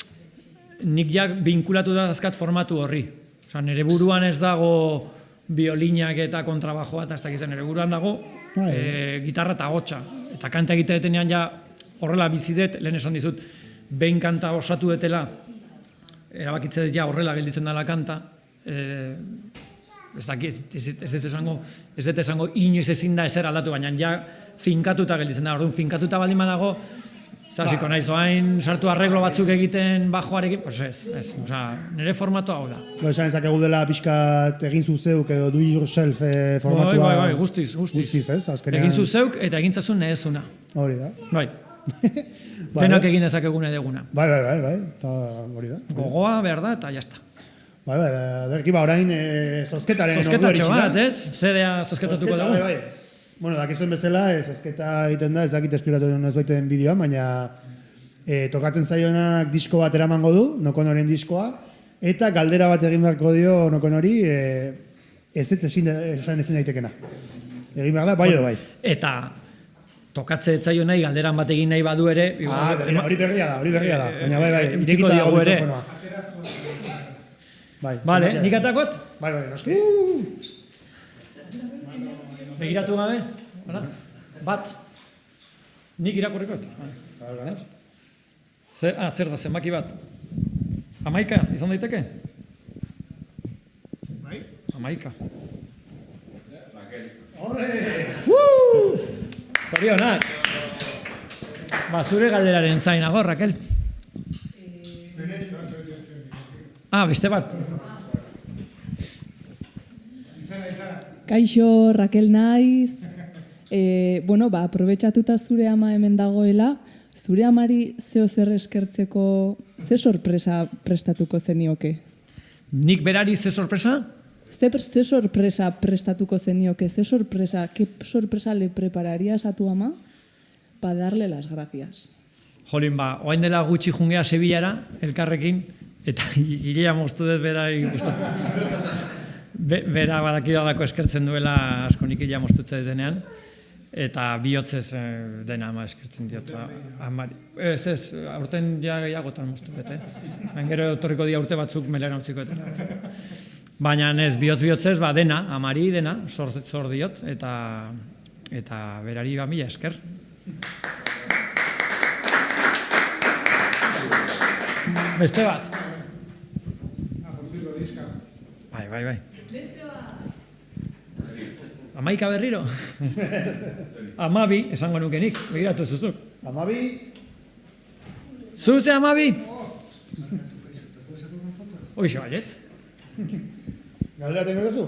nik jak binkulatu da azkat formatu horri. Osa, nire buruan ez dago biolinak eta kontrabajoa, eta ez dakizan, nire buruan dago gitarra eta hotxa. Eta kanta egitetenean ja horrela bizidet, lehen esan dizut, behin kanta osatu detela, erabakitze dut ja horrela gelditzen dela kanta, ez dut esango inoiz ezin da ezer aldatu, baina ja finkatuta gelditzen da, orduan finkatuta baldin badago, zasiko nahiz, oain sartu arreglo batzuk egiten bajoarekin, pues ez, nire formatu hau da. Esan ezakegu dela pixkat egin zuzeuk edo do yourself formatua. Bai, guztiz. Ez, azkenean. Egin zuzeuk eta egin zazun nehezuna. Hori da. Bai. Tenok egin dezakegune deguna. Bai, eta hori da. Gogoa, behar da, eta jazta. Bai, derki orain zozketaren ordua eritxina. Zozketatxo bat, ez? Zedea zozketatuko dugu. Bai. Bueno, dakizuen bezala, zozketa egiten da, ez dakit esplikatu duen ez baiten bideoan, baina tokatzen zaionak disko bat eramango du, Nokonoren diskoa, eta galdera bat egin beharko dio Nokonori, ez esan ezin daitekena. Egin behar da, bai edo bai. Eta tokatze etzaio nahi, galderan bat egin nahi badu ere... Hori berria da, baina bai, irekiko diogu ere. Bale, nik atakot? Bai, noski. Begiratu gabe? Bat. Nik irakurrikot. Zer da, zenbaki bat. 11, izan daiteke? Bai. 11. Horre! Zorionak! Zure galderaren zainago, Raquel. Beste bat. Kaixo, Raquel naiz. Aprobetxatuta zure ama hemen dagoela, zure amari zeo zer eskertzeko, ze sorpresa prestatuko zenioke? Nik berari ze sorpresa? Ze sorpresa prestatuko zenioke, ¿qué sorpresa le prepararías a tu ama para darle las gracias? Jolin, oain dela gutxi jungea Sevillara, elkarrekin, eta hilea moztu dut bera bera badakidalako eskertzen duela asko nik hilea moztutze denean, eta bihotzez dena ama eskertzen diot. Ez, aurten ja gehiagotan moztu dut, gero etorriko dia urte batzuk melera utziko eta. Baina ez, bihotzez, dena, amari dena, zor diot, eta berari mila esker. Beste bat. Bai. Beste bat. 11 berriro? 12, esango nukenik, begiratu zuzuk. 12. Zuze 12? Hoxe, baiet. Galdera tengo duzu?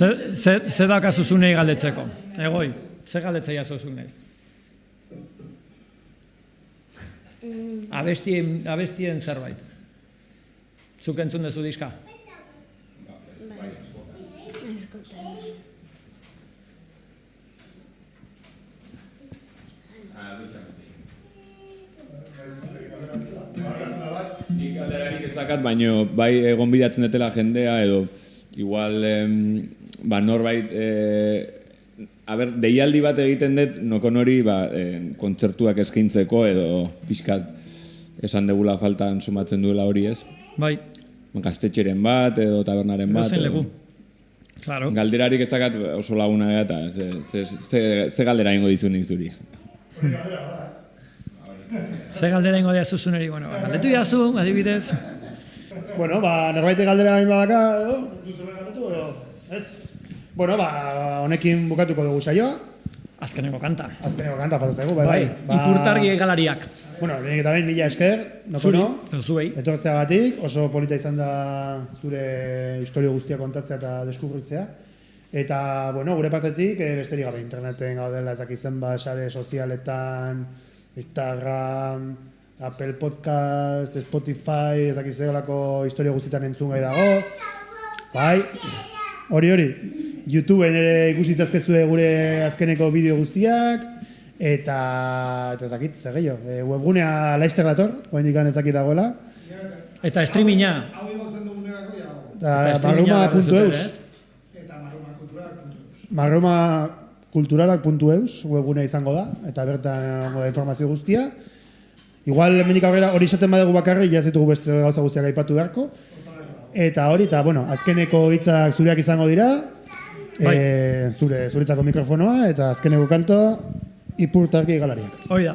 Ze dakazuzunei galdetzeko? Egoi, ze galdetzea zuzunei? Abestien zerbait. Zuk entzun duzu diska? Nik galderarik ezakat, baino bai egon bidatzen dutela jendea edo igual norbait deialdi bat egiten dut nokon hori kontzertuak eskaintzeko edo pixkat esan degula faltan sumatzen duela hori ez. Bai. Gaztetxeren bat edo tabernaren bat. Edozein leku. Claro. Galderarik ezakat oso laguna eta ze galdera ingo dizu nik zuri. Ze galdera ingo diazu zuneri, galdetu jazu, adibidez. Bueno, norbait galdera hain badaka, edo? Galdetu, edo? Ez? Bueno, honekin bukatuko dugu saioa. Azkeneko kanta. Falta zaigu, bai. Ipurtargi galariak. Bueno, lehenik eta behin mila esker, Zuei. Etortzeagatik, oso polita izan da zure historio guztia kontatzea eta deskubritzea. Eta, gure partetik, besterik gabe interneten gaudela ezakitzen sare sozialetan, Instagram, Apple Podcast, Spotify, ezakitzeolako historio guztietan entzun gai dago. Bai, hori. YouTubeen ere ikusitzazkezue gure azkeneko bideo guztiak, eta ezakit, zer gehiago. Webgunea laizter dator, oraindik ezakit dagoela. Eta streaminga. Hau igotzen dugunerako ja. Eta marruma.eus. Marrumakulturalak.eus webgunea izango da, eta bertan informazio guztia. Igual, hemenik aurrera hori esaten badegu bakarrik, ja zitugu beste gauza guztiak aipatu beharko. Eta hori, azkeneko hitzak zureak izango dira, zuretzako mikrofonoa, eta azkeneko kantoa, Ipurtargi galariak. Hori da,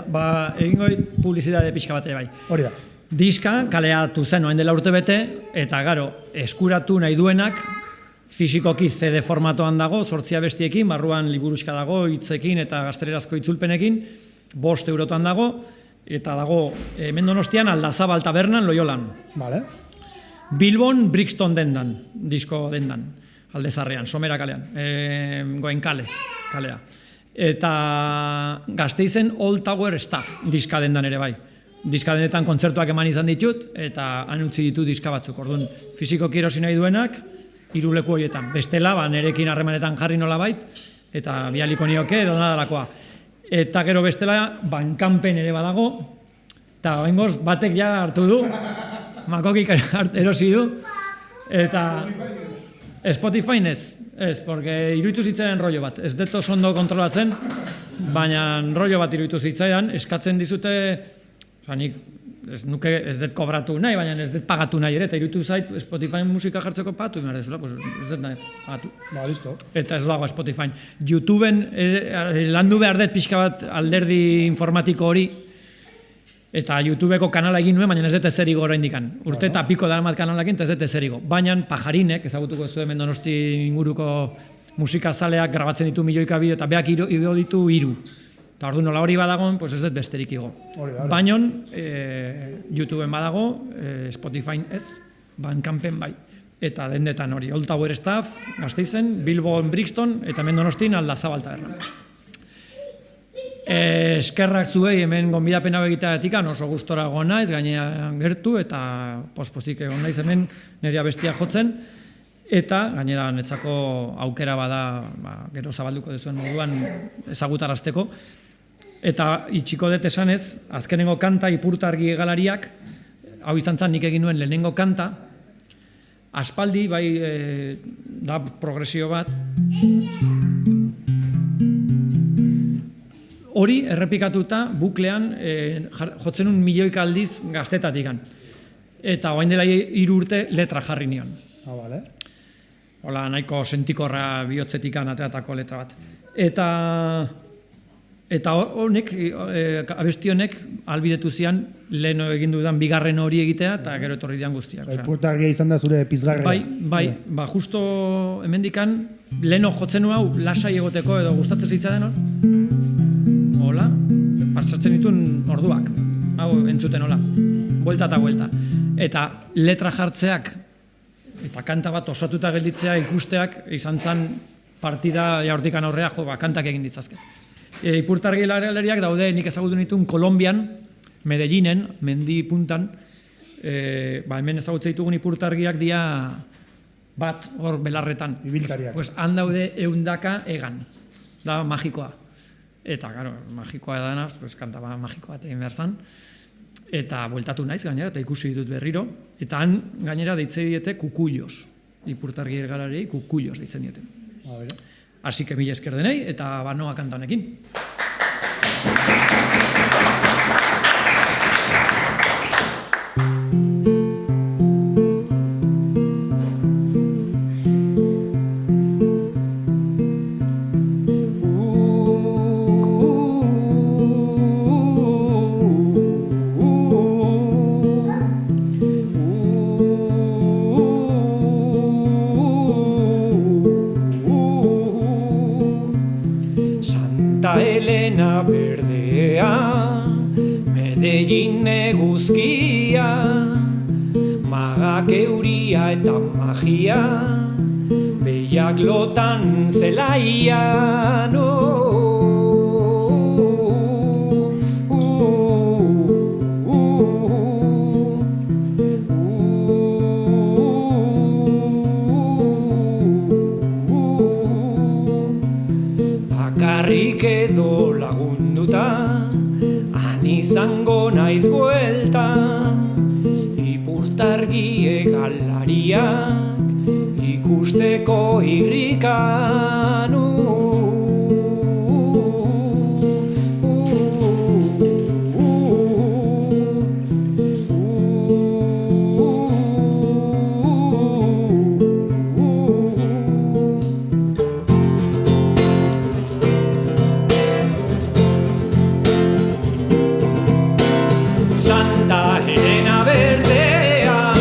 egingo publizitate pixka bate bai. Hori da. Diska kaleatu zen oain dela urte bete, eta garo, eskuratu nahi duenak, fisikoki CD formatoan dago, 8 abestiekin, barruan liburuska dago, hitzekin eta gaztelerazko itzulpenekin, 5 eurotan dago, eta dago hemen Donostian Aldazabal tabernan Loiolan. Vale. Bilbon Brixton dendan, disko dendan, Aldezarrean, Somera kalean, Goenkale kalea. Eta Gasteizen Old Tower Staff diska dendan ere bai. Diska denetan kontzertuak eman izan ditut, eta han utzi ditu diska batzuk. Orduan, fisikoki erosi nahi duenak, 3 leku horietan. Bestela, nerekin harremanetan jarri nolabait, eta bialiko nioke edo nadalakoa. Eta gero bestela, Bandcampen ere badago, eta oingoz batek ja hartu du, Makokik erosi du, eta Spotify ez, porque iruditu zitzaidan rollo bat. Ez dut oso ondo kontrolatzen, baina rollo bat iruditu zitzaidan, eskatzen dizute, nik ez dut kobratu nahi, baina ez dut pagatu nahi ere, eta iruditu zait Spotify musika jartzeko pagatu, ez dut nahi pagatu. Listo. Eta ez dago Spotify. YouTubeen landu behar dut pixka bat alderdi informatiko hori, eta YouTubeko kanala egin nuen, baina ez dut ezerigo oraindikan. Urte eta piko daramat kanalakin, eta ez dut ezerigo. Baina Pajarinek, ezagutuko zuen hemen Donosti inguruko musikazaleak grabatzen ditu milioika bideo, eta beak igo ditu 3. Eta ordu nola hori badagoen, ez dut besterik igo. Baina YouTubeen badago, Spotify ez, Bandcampen bai. Eta dendetan hori, Old Tower Staff, Gasteizen, Bilbon Brixton, eta hemen Donostin Aldazabal tabernan. Eskerrak zuei hemen gonbidapena begitatik oso gustora egon naiz, gainean gertu eta pospozik egon naiz hemen nire abestia jotzen, eta gainera netzako aukera bada gero zabalduko dezuen moduan ezagutarazteko. Eta itxiko dut esanez, azkenengo kanta Ipurtargi galariak, hau izan zen nik egin nuen lehenengo kanta, aspaldi bai da progresio bat, hori errepikatuta buklean jotzen un milioika aldiz gaztetatikan. Eta orain dela 3 urte letra jarri nion. Vale. Hola, nahiko sentikorra bihotzetikan ateatako letra bat. Eta honek, abesti honek, albidetu zian, lehen egin dudan bigarren hori egitea, eta gero etorri dian guztiak. Ipurtargia izan da zure pizgarria. Bai, justo hemendikan, lehen jotzen hau lasai egoteko edo gustatzen zitzaden hor. Hola, partzatzen dituen orduak, hau entzuten hola, buelta eta buelta. Eta letra jartzeak, eta kanta bat osatuta gelditzea ikusteak, izan zen partida jaurtikan aurrea, kantak egin ditzazke. Ipurtargi galariak daude nik ezagutu nituen Kolombian, Medellinen, mendi puntan, hemen ezagutzen ditugun ipurtargiak dira bat hor belarretan. Ibiltariak. Pues han daude 100 egan, da magikoa. Eta, claro, magikoa edanaz, pues kanta magikoa egin behar zan. Eta bueltatu naiz gainera, eta ikusi ditut berriro. Eta han gainera deitzen diete kukullos. Ipurtargi ergalariei kukullos deitzen diete. Así que mila esker denei, eta banoa kanta honekin. Santa Elena berdea, Medellin eguzkia, magak euria eta magia, behiak lotan zelaian, bakarrik edo lagunduta, han izango naiz buelta, ipurtargi egalariak ikusteko irrikan. Santa Elena berdea,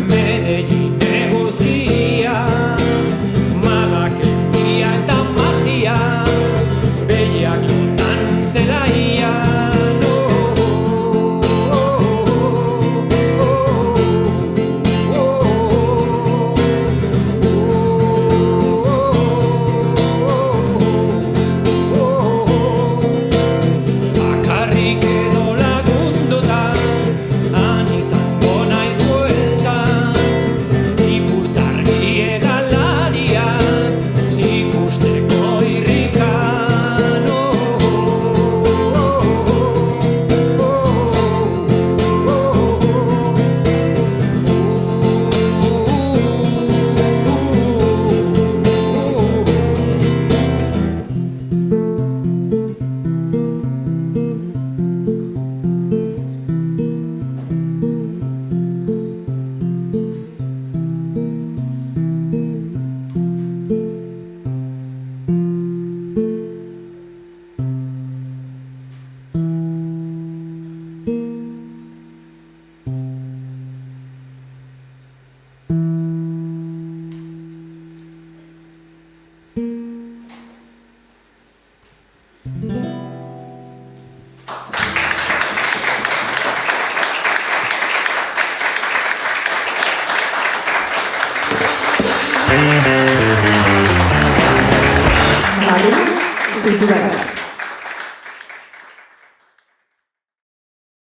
Medellin eguzkia, magak euria eta magia, behiak lotan zelaian. Bakarrik edo lagunduta, han izango naiz buelta, ipurtargi egalariak ikusteko irrikan. Madrid, cultura.